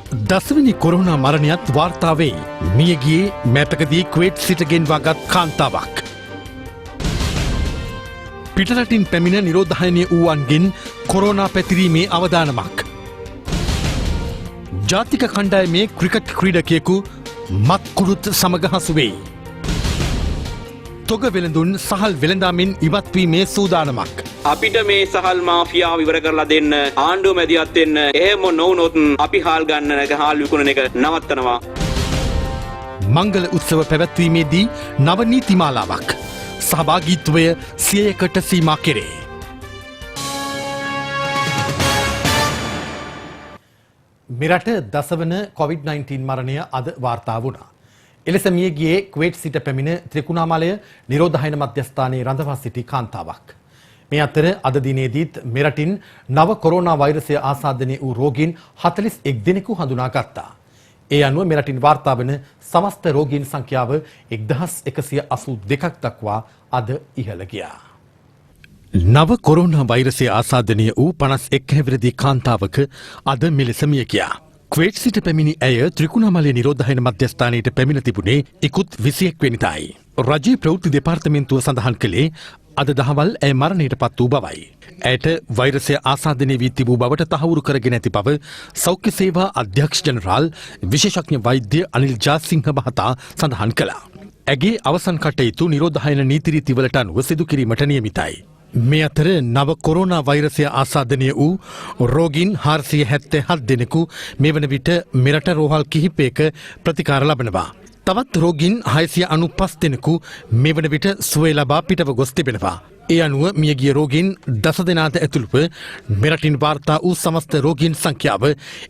දසවැනි corona මරණයත් වාර්තා වේ. මියගියේ මෑතකදී කුවේට් සිට ගෙන්වාගත් කාන්තාවක්. පිටරටින් පැමිණ නිරෝධායනය වූවන්ගෙන් කොරෝනා පැතිරීමේ අවදානමක්. ජාතික කණ්ඩායමේ ක්‍රිකට් ක්‍රීඩකයෙකු මත්කුරුත් සමග හසු වෙයි. තොග වෙළඳුන් සහල් වෙළඳාමෙන් ඉවත්වීමේ සූදානමක්. අපිට මේ සහල් මාෆියාව ඉවර කරලා දෙන්න ආණ්ඩුව මැදිහත් වෙන්න. එහෙම නොවුනොත් අපි හාල් ගන්න නැග හාල් විකුණන එක නවත්තනවා. මංගල උත්සව පැවැත්වීමේදී නව නීතිමාලාවක්. සහභාගීත්වය 100කට සීමා කෙරේ. මෙරට දසවන COVID-19 මරණය අද වාර්තා වුණා. එලෙස මිය ගියේ කුවේට් සිට පැමිණ ත්‍රිකුණාමලය නිරෝධායන මධ්‍යස්ථානයේ රඳවා සිටි කාන්තාවක්. මේ අතර අද දිනේදීත් මෙරටින් නව කොරෝනා වෛරසය ආසාදනය වූ රෝගීන් 41 දෙනෙකු හඳුනාගත්තා. ඒ අනුව මෙරටින් වාර්තා වන සමස්ත රෝගීන් සංඛ්‍යාව 1182ක් දක්වා අද ඉහළ ගියා. නව කොරෝනා වෛරසය ආසාදනය වූ 51 හැවිරිදි කාන්තාවක අද මෙලෙස මිය ගියා. කුවේට් සිට පැමිණි ඇය ත්‍රිකුණාමලය නිරෝධායන මධ්‍යස්ථානයට පැමිණ තිබුණේ ඉකුත් 21 වෙනිදායි. රජයේ ප්‍රවෘත්ති දෙපාර්තමේන්තුව සඳහන් කළේ අද දහවල් ඇය මරණයට පත් වූ බවයි. ඇයට වෛරසය ආසාදනය වී තිබූ බවට තහවුරු කරගෙන ඇති බව සෞඛ්‍ය සේවා අධ්‍යක්ෂ ජනරාල් විශේෂඥ වෛද්‍ය අනිල් ජාසිංහ මහතා සඳහන් කළා. ඇගේ අවසන් කටයුතු නිරෝධායන නීති රීතිවලට අනුව සිදු කිරීමට නියමිතයි. මේ අතර නව කොරෝනා වෛරසය ආසාදනය වූ රෝගීන් 477 දෙනෙකු මේ වන විට මෙරට රෝහල් කිහිපයක ප්‍රතිකාර ලබනවා. තවත් රෝගීන් 695 දෙනෙකු මේ වන විට සුවය ලබා පිටව ගොස් තිබෙනවා. ඒ අනුව මියගිය රෝගීන් 10 දෙනාට ඇතුළුව මෙරටින් වාර්තා වූ සමස්ත රෝගීන් සංඛ්‍යාව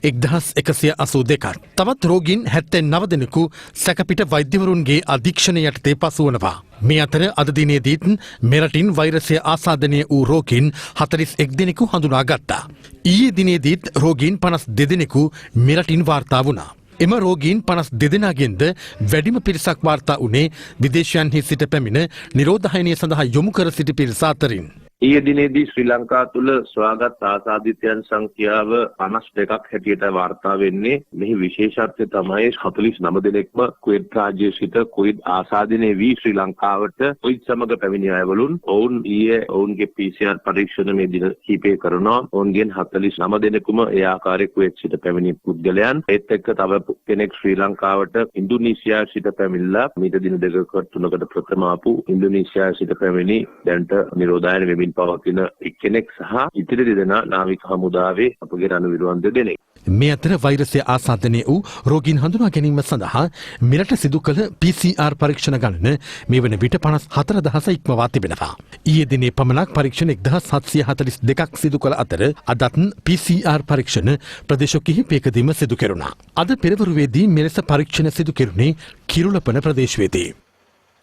1182ක්. තවත් රෝගීන් 79 දෙනෙකු සැකපිට වෛද්‍යවරුන්ගේ අධීක්ෂණය යටතේ පසුවනවා. මේ අතර අද දිනේදීත් මෙරටින් වෛරසය ආසාදනය වූ රෝගීන් 41 දෙනෙකු හඳුනාගත්තා. ඊයේ දිනේදීත් රෝගීන් 52 දෙනෙකු මෙරටින් වාර්තා වුණා. එම රෝගීන් 52 දෙනාගෙන්ද වැඩිම පිරිසක් වාර්තා වුණේ විදේශයන්හි සිට පැමිණ නිරෝධායනය සඳහා යොමු කර සිටි පිරිස අතරින්. ඊයේ දිනේදී ශ්‍රී ලංකා තුල සොයාගත් ආසාදිතයන් සංඛ්‍යාව 52ක් හැටියට වාර්තා වෙන්නේ. මෙහි විශේෂත්වය තමයි 49 දෙනෙක්ම කුවේට් රාජ්‍යයේ සිට කොවිඩ් ආසාදනය වී ශ්‍රී ලංකාවට කොවිඩ් සමග පැමිණි අයවලුන්. ඔවුන් ඊයේ ඔවුන්ගේ PCR පරීක්ෂණ මේ දින කිහිපය කරනවා. ඔවුන්ගෙන් 49 දෙනෙකුම ඒ ආකාරයේ කුවේට් සිට පැමිණි පුද්ගලයන්. ඒත් එක්ක තව කෙනෙක් ශ්‍රී ලංකාවට ඉන්දුනීසියාවේ සිට පැමිණලා මීට දින 2කට 3කට ප්‍රථම ආපු ඉන්දුනීසියාවේ සිට පැමිණි දැන්ට නිරෝධායන වෙමින් පවතින එක්කෙනෙක් සහ ඉතිරි දෙදෙනා නාවික හමුදාවේ අපගේ රණවිරුවන් දෙදෙනෙක්. මේ අතර වෛරසය ආසාදනය වූ රෝගීන් හඳුනා ගැනීම සඳහා මෙරට සිදු කළ PCR පරීක්ෂණ ගණන මේ වන විට 54000 ඉක්මවා තිබෙනවා. ඊයේ දිනේ පමණක් පරීක්ෂණ 1742ක් සිදු කළ අතර අදත් PCR පරීක්ෂණ ප්‍රදේශ කිහිපයකදීම සිදු කෙරුණා. අද පෙරවරුවේදී මෙලෙස පරීක්ෂණ සිදු කෙරුණේ කිරුළපන ප්‍රදේශයේදී.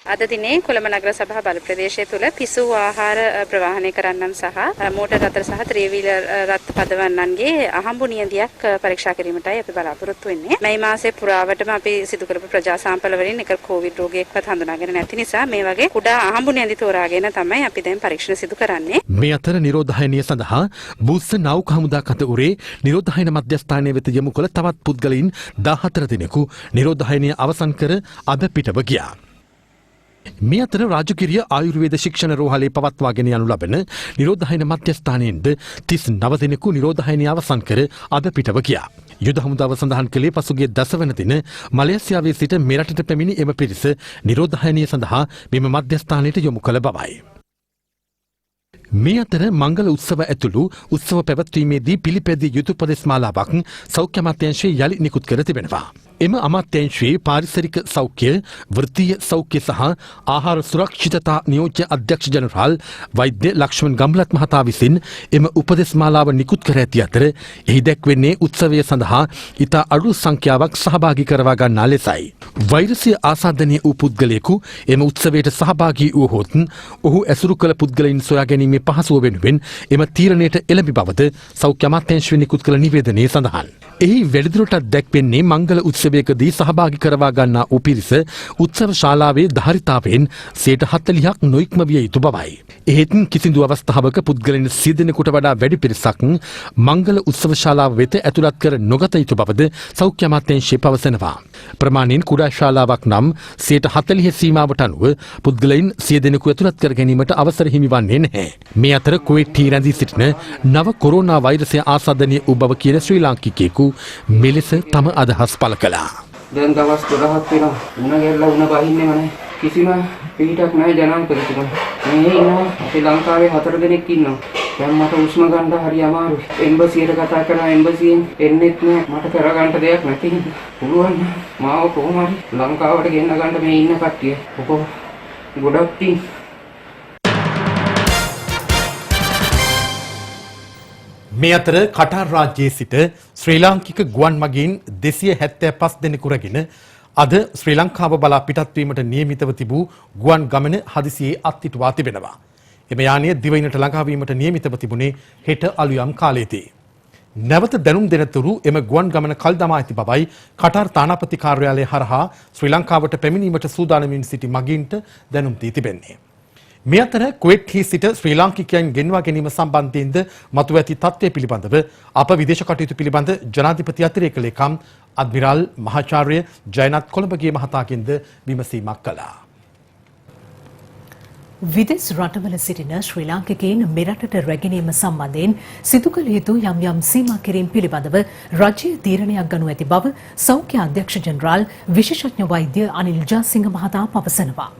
අද දිනේ කොළඹ නගර සභා බල ප්‍රදේශය තුල පිසු ආහාර ප්‍රවාහනය කරන්නන් සහ මෝටර් රථ සහ ත්‍රිවීලර් රථ පදවන්නන්ගේ අහඹු නියඳියක් පරීක්ෂා කිරීමටයි අපි බලාපොරොත්තු වෙන්නේ. මේ මාසයේ පුරාවටම අපි සිදු කරපු ප්‍රජා සාම්පල වලින් එක කොවිඩ් රෝගියෙක්වත් හඳුනාගෙන නැති නිසා මේ වගේ කුඩා අහඹු නියඳි තෝරාගෙන තමයි අපි දැන් පරීක්ෂණ සිදු කරන්නේ. මේ අතර නිරෝධායනය සඳහා බුස්ස නාවික හමුදා කතවුරේ නිරෝධායන මධ්‍යස්ථානයේ වෙත යොමු කළ තවත් පුද්ගලයින් 14 දෙනෙකු නිරෝධායනය අවසන් කර අද පිටව ගියා. මේ අතර රාජකිරිය ආයුර්වේද ශික්ෂණ රෝහලේ පවත්වාගෙන යනු ලබන නිරෝධායන මධ්‍යස්ථානයෙන්ද 39 දෙනෙකු නිරෝධායනය අවසන් කර අද පිටව ගියා. යුද හමුදාව සඳහන් කළේ පසුගිය 10 වන දින මලේසියාවේ සිට මෙරටට පැමිණි එම පිරිස නිරෝධායනය සඳහා මෙම මධ්‍යස්ථානයට යොමු කළ බවයි. මේ අතර මංගල උත්සව ඇතුළු උත්සව පැවැත්වීමේදී පිළිපැදිය යුතු උපදෙස් මාලාවක් සෞඛ්‍ය අමාත්‍යාංශයේ යලි නිකුත් කර තිබෙනවා. එම අමාත්‍යාංශයේ පාරිසරික සෞඛ්‍ය, වෘත්තීය සෞඛ්‍ය සහ ආහාර සුරක්ෂිතතා නියෝජ්‍ය අධ්‍යක්ෂ ජනරාල් වෛද්‍ය ලක්ෂ්මන් ගම්ලත් මහතා විසින් එම උපදෙස් මාලාව නිකුත් කර ඇති අතර එහි දැක්වෙන්නේ උත්සවය සඳහා ඉතා අඩු සංඛ්‍යාවක් සහභාගී කරවා ගන්නා ලෙසයි. වෛරසය ආසාදනය වූ පුද්ගලයෙකු එම උත්සවයට සහභාගී වූහොත් ඔහු ඇසුරු කළ පුද්ගලයින් සොයා ගැනීමේ පහසුව වෙනුවෙන් එම තීරණයට එළඹි බවද සෞඛ්‍ය අමාත්‍යාංශය නිකුත් කළ නිවේදනයේ සඳහන්. එහි වැඩිදුරටත් දැක්වෙන්නේ මංගල උත්සව උත්සවයකදී සහභාගී කරවා ගන්නා උපිරිස උත්සව ශාලාවේ ධාරිතාවෙන් 40%ක් නොඉක්ම විය යුතු බවයි. එහෙත් කිසිදු අවස්ථාවක පුද්ගලයන් 100 දෙනෙකුට වඩා වැඩි පිරිසක් මංගල උත්සව ශාලාව වෙත ඇතුළත් කර නොගත යුතු බවද සෞඛ්‍ය අමාත්‍යාංශය පවසනවා. ප්‍රමාණයෙන් කුඩා ශාලාවක් නම් 40% සීමාවට අනුව පුද්ගලයන් 100 දෙනෙකු ඇතුළත් කර ගැනීමට අවසර හිමිවන්නේ නැහැ. මේ අතර කුවේට්හි රැඳී සිටින නව කොරෝනා වෛරසය ආසාදනීය වූ බව කියන ශ්‍රී ලාංකිකයෙකු මෙලෙස තම අදහස් පළ කළා. දැන් දවස් 12ක් වෙනවා. උණ ගැල්ලා උණ බහින්නේම නැහැ. කිසිම පිටක් නැහැ ජනාධිපතිතුමා. මේ ඉන්නවා අපේ ලංකාවේ 4 දෙනෙක් ඉන්නවා. දැන් මට උෂ්ම ගන්න හරි අමාරුයි. එම්බසියට කතා කරා එම්බසියෙන් එන්නෙත් නෑ. මට කරගන්න දෙයක් නැති නිසා. පුළුවන් මාව කොහොම හරි ලංකාවට ගෙන්න ගන්න මේ ඉන්න කට්ටිය. ඔක ගොඩක් තින්. මේ අතර කටාර් රාජ්‍යයේ සිට ශ්‍රී ලාංකික ගුවන් මගීන් 275 දෙනෙකු රැගෙන අද ශ්‍රී ලංකාව බලා පිටත් වීමට නියමිතව තිබූ ගුවන් ගමන හදිසියේ අත්හිටුවා තිබෙනවා. එම යානය දිවයිනට ළඟා වීමට නියමිතව තිබුණේ හෙට අලුයම් කාලයේදී. නැවත දැනුම් දෙනතුරු එම ගුවන් ගමන කල් දමා ඇති බවයි කටාර් තානාපති කාර්යාලය හරහා ශ්‍රී ලංකාවට පැමිණීමට සූදානමින් සිටි මගීන්ට දැනුම් දී තිබෙන්නේ. මේ අතර කුවේට්හි සිට ශ්‍රී ලාංකිකයන් ගෙන්වා ගැනීම සම්බන්ධයෙන්ද මතුව ඇති තත්ත්වය පිළිබඳව අප විදේශ කටයුතු පිළිබඳ ජනාධිපති අතිරේක ලේකම් අද්මිරාල් මහාචාර්ය ජයනත් කොළඹගේ මහතාගෙන්ද විමසීමක් කළා. විදේශ රටවල සිටින ශ්‍රී ලාංකිකයන් මෙරටට රැගෙනීම සම්බන්ධයෙන් සිදු කළ යුතු යම් සීමා කිරීම් පිළිබඳව රජය තීරණයක් ගනු ඇති බව සෞඛ්‍ය අධ්‍යක්ෂ ජෙනරාල් විශේෂඥ වෛද්‍ය අනිල් ජාසිංහ මහතා පවසනවා.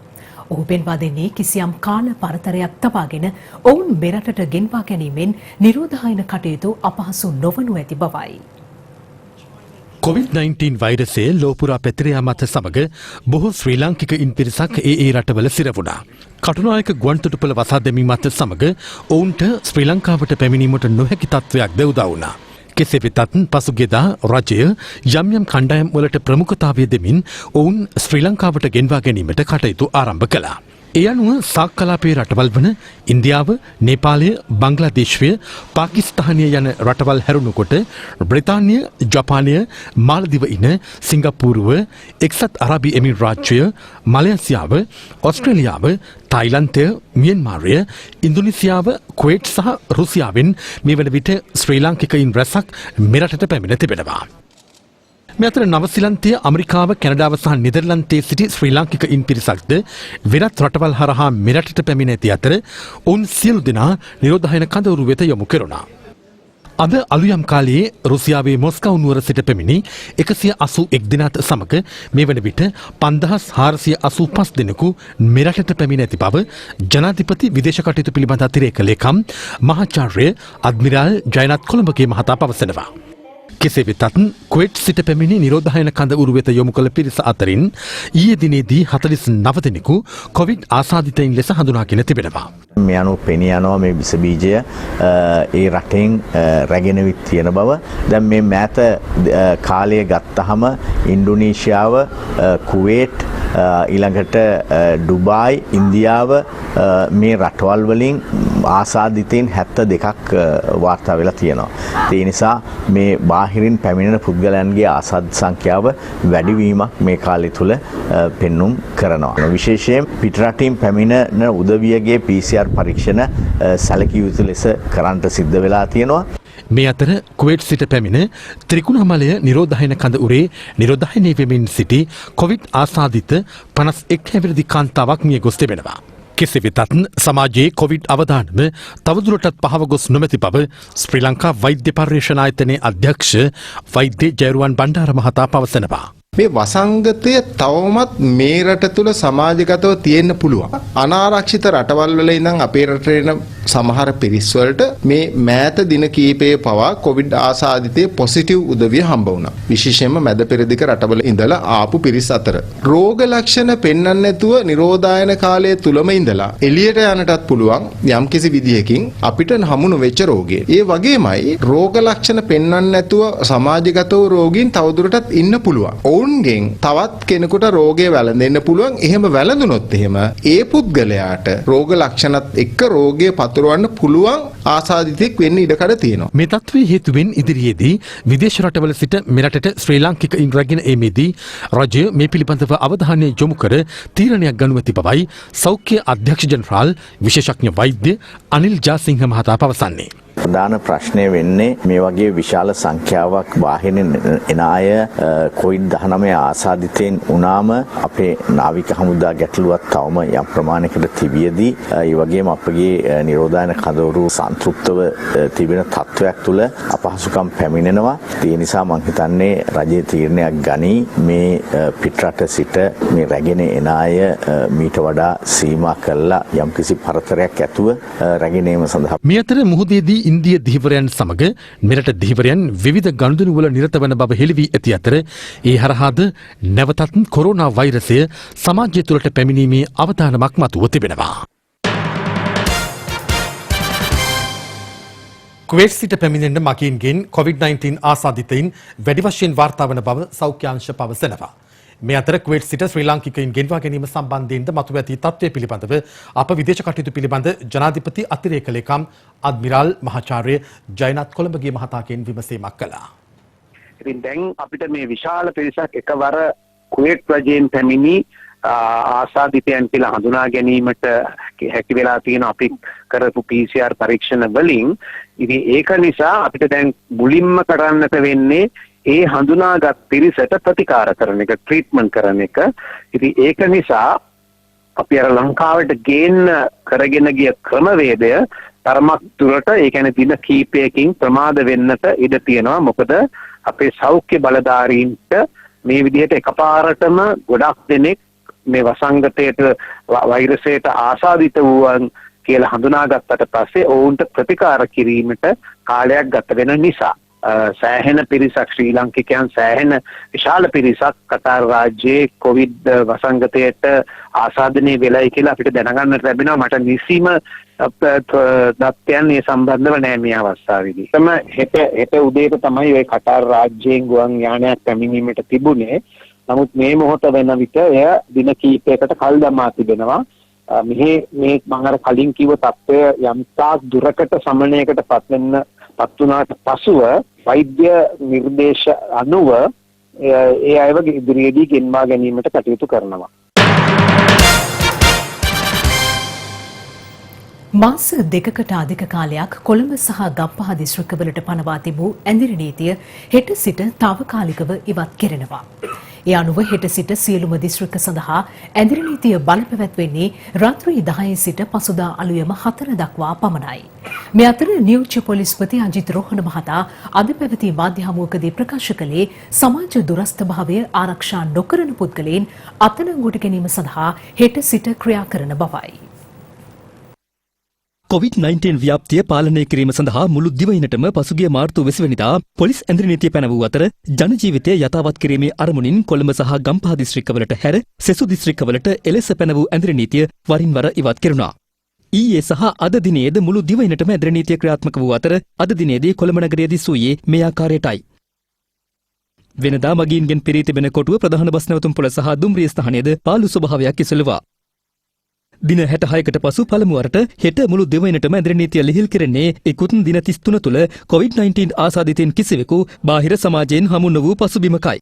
ඔහු පෙන්වා දෙන්නේ කිසියම් කාල පරතරයක් තබාගෙන ඔවුන් මෙරටට ගෙන්වා ගැනීමෙන් නිරෝධායන කටයුතු අපහසු නොවනු ඇති බවයි. COVID-19 වෛරසය ලෝපුරා පැතිර යාමත් සමග බොහෝ ශ්‍රී ලාංකිකයින් පිරිසක් ඒ රටවල සිරවුණා. කටුනායක ගුවන්තොටුපළ වසා දැමීමත් සමග ඔවුන්ට ශ්‍රී ලංකාවට පැමිණීමට නොහැකි තත්ත්වයක්ද උදා වුණා. කෙසේ වෙතත් පසුගියදා රජය යම් කණ්ඩායම් වලට ප්‍රමුඛතාවය දෙමින් ඔවුන් ශ්‍රී ලංකාවට ගෙන්වා ගැනීමට කටයුතු ආරම්භ කළා. ඒ අනුව සාක්කලාපයේ රටවල් වන ඉන්දියාව, නේපාලය, බංග්ලාදේශය, පාකිස්තානය යන රටවල් හැරුණුකොට බ්‍රිතාන්‍ය, ජපානය, මාලදිව ඉන සිංගප්පූරුව, එක්සත් අරාබි එමිරාජ්‍යය, මලේසියාව, ඕස්ට්‍රේලියාව, තායිලන්තය, මියන්මාරය, ඉන්දුනීසියාව, කුවේට් සහ රුසියාවෙන් මේ වන විට ශ්‍රී ලාංකිකයින් රැසක් මෙරටට පැමිණ තිබෙනවා. මේ අතර නවසීලන්තය, ඇමරිකාව, කැනඩාව සහ නෙදර්ලන්තයේ සිටි ශ්‍රී ලාංකිකයින් පිරිසක්ද වෙනත් රටවල් හරහා මෙරටට පැමිණ ඇති අතර ඔවුන් සියලු දෙනා නිරෝධායන කඳවුරු වෙත යොමු කෙරුණා. අද අලුයම් කාලයේ රුසියාවේ මොස්කව් නුවර සිට පැමිණි 181 දෙනාත් සමග මේ වන විට 5485 දෙනෙකු මෙරටට පැමිණ ඇති බව ජනාධිපති විදේශ කටයුතු පිළිබඳ අතිරේක ලේකම් මහාචාර්ය අද්මිරාල් ජයනත් කොළඹගේ මහතා පවසනවා. කෙසේ වෙතත් කුවේට් සිට පැමිණි නිරෝධායන කඳවුරු වෙත යොමු කළ පිරිස අතරින් ඊයේ දිනේදී 49 දෙනෙකු කොවිඩ් ආසාදිතයින් ලෙස හඳුනාගෙන තිබෙනවා. මේ අනුව පෙනී යනවා මේ විස බීජය ඒ රටෙන් රැගෙනවිත් තියෙන බව. දැන් මේ මෑත කාලය ගත්තහම ඉන්දුනීසියාව, කුවේට්, ඊළඟට ඩුබායි, ඉන්දියාව මේ රටවල් වලින් ආසාදිතයින් 72ක් වාර්තා වෙලා තියෙනවා. ඒ නිසා මේ බාහිරින් පැමිණෙන පුද්ගලයන්ගේ ආසාද සංඛ්‍යාව වැඩිවීමක් මේ කාලය තුල පෙන්눔 කරනවා. විශේෂයෙන් පිටරටින් පැමිණෙන උදවියගේ PCR පරීක්ෂණ සැලකිය යුතු ලෙස කරන්නට සිද්ධ වෙලා තියෙනවා. මේ අතර කුවේට් සිට පැමිණ ත්‍රිකුණාමලය නිරෝධායන කඳවුරේ නිරෝධායනය වෙමින් සිටි කොවිඩ් ආසාදිත 51 හැවිරිදි කාන්තාවක් මිය ගොස් තිබෙනවා. කෙසේ වෙතත් සමාජයේ කොවිඩ් අවදානම තවදුරටත් පහව ගොස් නොමැති බව ශ්‍රී ලංකා වෛද්‍ය පර්යේෂණ ආයතනයේ අධ්‍යක්ෂ වෛද්‍ය ජයරුවන් බණ්ඩාර මහතා පවසනවා. මේ වසංගතය තවමත් මේ රට තුළ සමාජගතව තියෙන්න පුළුවන්. අනාරක්ෂිත රටවල් වල ඉඳන් අපේ රටේ එන සමහර පිරිස් වලට මේ මෑත දින කීපයේ පවා කොවිඩ් ආසාදිතේ පොසිටිව් උදවිය හම්බ වුණා. විශේෂයෙන්ම මැද පෙරදිග රටවල ඉඳලා ආපු පිරිස් අතර. රෝග ලක්ෂණ පෙන්වන්න නැතුව නිරෝධායන කාලය තුලම ඉඳලා එළියට යන්නටත් පුළුවන් යම්කිසි විදියකින් අපිට හමු නොවෙච්ච රෝගය. ඒ වගේමයි රෝග ලක්ෂණ පෙන්වන්න නැතුව සමාජගතව රෝගීන් තවදුරටත් ඉන්න පුළුවන්. ඔවුන්ගෙන් තවත් කෙනෙකුට රෝගය වැළඳෙන්න පුළුවන්. එහෙම වැළඳුනොත් එහෙම ඒ පුද්ගලයාට රෝග ලක්ෂණත් එක්ක රෝගය පතුරවන්න පුළුවන් ආසාදිතෙක් වෙන්න ඉඩකඩ තියෙනවා. මේ තත්ත්වයේ හේතුවෙන් ඉදිරියේදී විදේශ රටවල සිට මෙරටට ශ්‍රී ලාංකිකයින් රැගෙන ඒමේදී රජය මේ පිළිබඳව අවධානය යොමු කර තීරණයක් ගනු ඇති බවයි සෞඛ්‍ය අධ්‍යක්ෂ ජනරාල් විශේෂඥ වෛද්‍ය අනිල් ජාසිංහ මහතා පවසන්නේ. ප්‍රධාන ප්‍රශ්නය වෙන්නේ මේ වගේ විශාල සංඛ්‍යාවක් වාහනෙන් එන අය කොවිඩ්-19 ආසාදිතයින් වුණාම අපේ නාවික හමුදා ගැටලුවක් තවම යම් ප්‍රමාණයකට තිබියදී ඒ වගේම අපගේ නිරෝධායන කඳවුරු සන්තුෂ්තව තිබෙන තත්වයක් තුළ අපහසුකම් පැමිණෙනවා. ඒ නිසා මම හිතන්නේ රජයේ තීරණයක් ගනී මේ පිටරට සිට මේ රැගෙන එන අය මීට වඩා සීමා කළා යම්කිසි පරතරයක් ඇතුව රැගෙන ඒම සඳහා. මේ අතර මුහුදේදී ඉන්දිය දිහිවරයන් සමග මෙරට දිහිවරයන් විවිධ ගනුදෙනු වල නිරත වන බව හෙළි වී ඇති අතර ඒ හරහාද නැවතත් කොරෝනා වෛරසය සමාජය තුළට පැමිණීමේ අවධානමක් මතුව තිබෙනවා. කුවේට් සිට පැමිණෙන මකීන්ගෙන් COVID-19 ආසාදිතයින් වැඩි වශයෙන් වාර්තා වන බව සෞඛ්‍යාංශ පවසනවා. මේ අතර කුවේට් සිට ශ්‍රී ලාංකිකයින් ගෙන්වා ගැනීම සම්බන්ධයෙන්ද මතුව ඇති තත්ත්වය පිළිබඳව අප විදේශ කටයුතු පිළිබඳ ජනාධිපති අතිරේක ලේකම් අද්මිරාල් මහාචාර්ය ජයනත් කොළඹගේ මහතාගෙන් විමසීමක් කළා. ඉතින් දැන් අපිට මේ විශාල පිරිසක් එකවර කුවේට් රජයෙන් පැමිණි ආසාදිතයන් කියලා හඳුනා ගැනීමට හැකි වෙලා තියෙන අපි කරපු PCR පරීක්ෂණ වලින්. ඉතින් ඒක නිසා අපිට දැන් මුලින්ම කරන්නට වෙන්නේ ඒ හඳුනාගත් පිරිසට ප්‍රතිකාර කරන එක, ට්‍රීට්මන්ට් කරන එක. ඉතින් ඒක නිසා අපි අර ලංකාවට ගේන්න කරගෙන ගිය ක්‍රමවේදය තරමක් දුරට ඒ කියන්නේ දින කීපයකින් ප්‍රමාද වෙන්නට ඉඩ තියෙනවා. මොකද අපේ සෞඛ්‍ය බලධාරීන්ට මේ විදිහට එකපාරටම ගොඩක් දෙනෙක් මේ වසංගතයට වෛරසයට ආසාදිත වූවන් කියලා හඳුනාගත්තට පස්සේ ඔවුන්ට ප්‍රතිකාර කිරීමට කාලයක් ගත වෙන නිසා සෑහෙන පිරිසක් ශ්‍රී ලාංකිකයන් සෑහෙන විශාල පිරිසක් කතාර රාජ්‍යයේ කොවිඩ් වසංගතයට ආසාදනය වෙලයි කියලා අපිට දැනගන්නට ලැබෙනවා. මට නිසීම දත්තයන් මේ සම්බන්ධව නැහැ මේ අවස්ථාවේදී. තම හෙට උදේට තමයි ওই කතාර රාජ්‍යයෙන් ගුවන් යානයක් පැමිණීමට තිබුණේ. නමුත් මේ මොහොත වෙන විට එය දින කිහිපයකට කල් දමා තිබෙනවා. මේ මම අර කලින් කිව්ව තත්ත්වය යම් තාක් දුරකට සමනයකට පත් වුණාට පසුව වෛද්‍ය නිර්දේශ අනුව ඒ අයව ඉදිරියේදී ගෙන්වා ගැනීමට කටයුතු කරනවා. මාස දෙකකට අධික කාලයක් කොළඹ සහ ගම්පහ දිස්ත්‍රික්කවලට පනවා තිබූ ඇඳිරි නීතිය හෙට සිට තාවකාලිකව ඉවත් කෙරෙනවා. ඒ අනුව හෙට සිට සියලුම දිස්ත්‍රික්ක සඳහා ඇඳිරි නීතිය බලපැවැත්වෙන්නේ රාත්‍රී 10 සිට පසුදා අලුයම 4 දක්වා පමණයි. මේ අතර නියෝජ්‍ය පොලිස්පති අජිත් රෝහණ මහතා අද පැවති මාධ්‍ය හමුවකදී ප්‍රකාශ කළේ සමාජ දුරස්ථභාවය ආරක්ෂා නොකරන පුද්ගලයන් අත්අඩංගුවට ගැනීම සඳහා හෙට සිට ක්‍රියා කරන බවයි. COVID-19 ව්‍යාප්තිය පාලනය කිරීම සඳහා මුළු දිවයිනටම පසුගිය මාර්තු 20 වෙනිදා පොලිස් ඇඳිරි නීතිය පැනවූ අතර ජන ජීවිතය යථාවත් කිරීමේ අරමුණින් කොළඹ සහ ගම්පහ දිස්ත්‍රික්කවලට හැර සෙසු දිස්ත්‍රික්කවලට එලෙස පැනවූ ඇඳිරි නීතිය වරින් වර ඉවත් කෙරුණා. ඊයේ සහ අද දිනේද මුළු දිවයිනටම ඇඳිරි නීතිය ක්‍රියාත්මක වූ අතර අද දිනේදී කොළඹ නගරයේ දිස්වූයේ මේ ආකාරයටයි. වෙනදා මගීන්ගෙන් පිරී තිබෙන කොටුව ප්‍රධාන බස් නැවතුම්පොළ සහ දුම්රිය ස්ථානයේද පාළු ස්වභාවයක් ඉසලුවා. දින 66කට පසු පළමුවරට හෙට මුළු දෙවයිනටම ඇඳිරි නීතිය ලිහිල් කෙරෙන්නේ ඉක්ුත් දින 33 තුළ COVID-19 ආසාදිතයින් කිසිවෙකු බාහිර සමාජයෙන් හමු නොවූ පසුබිමකයි.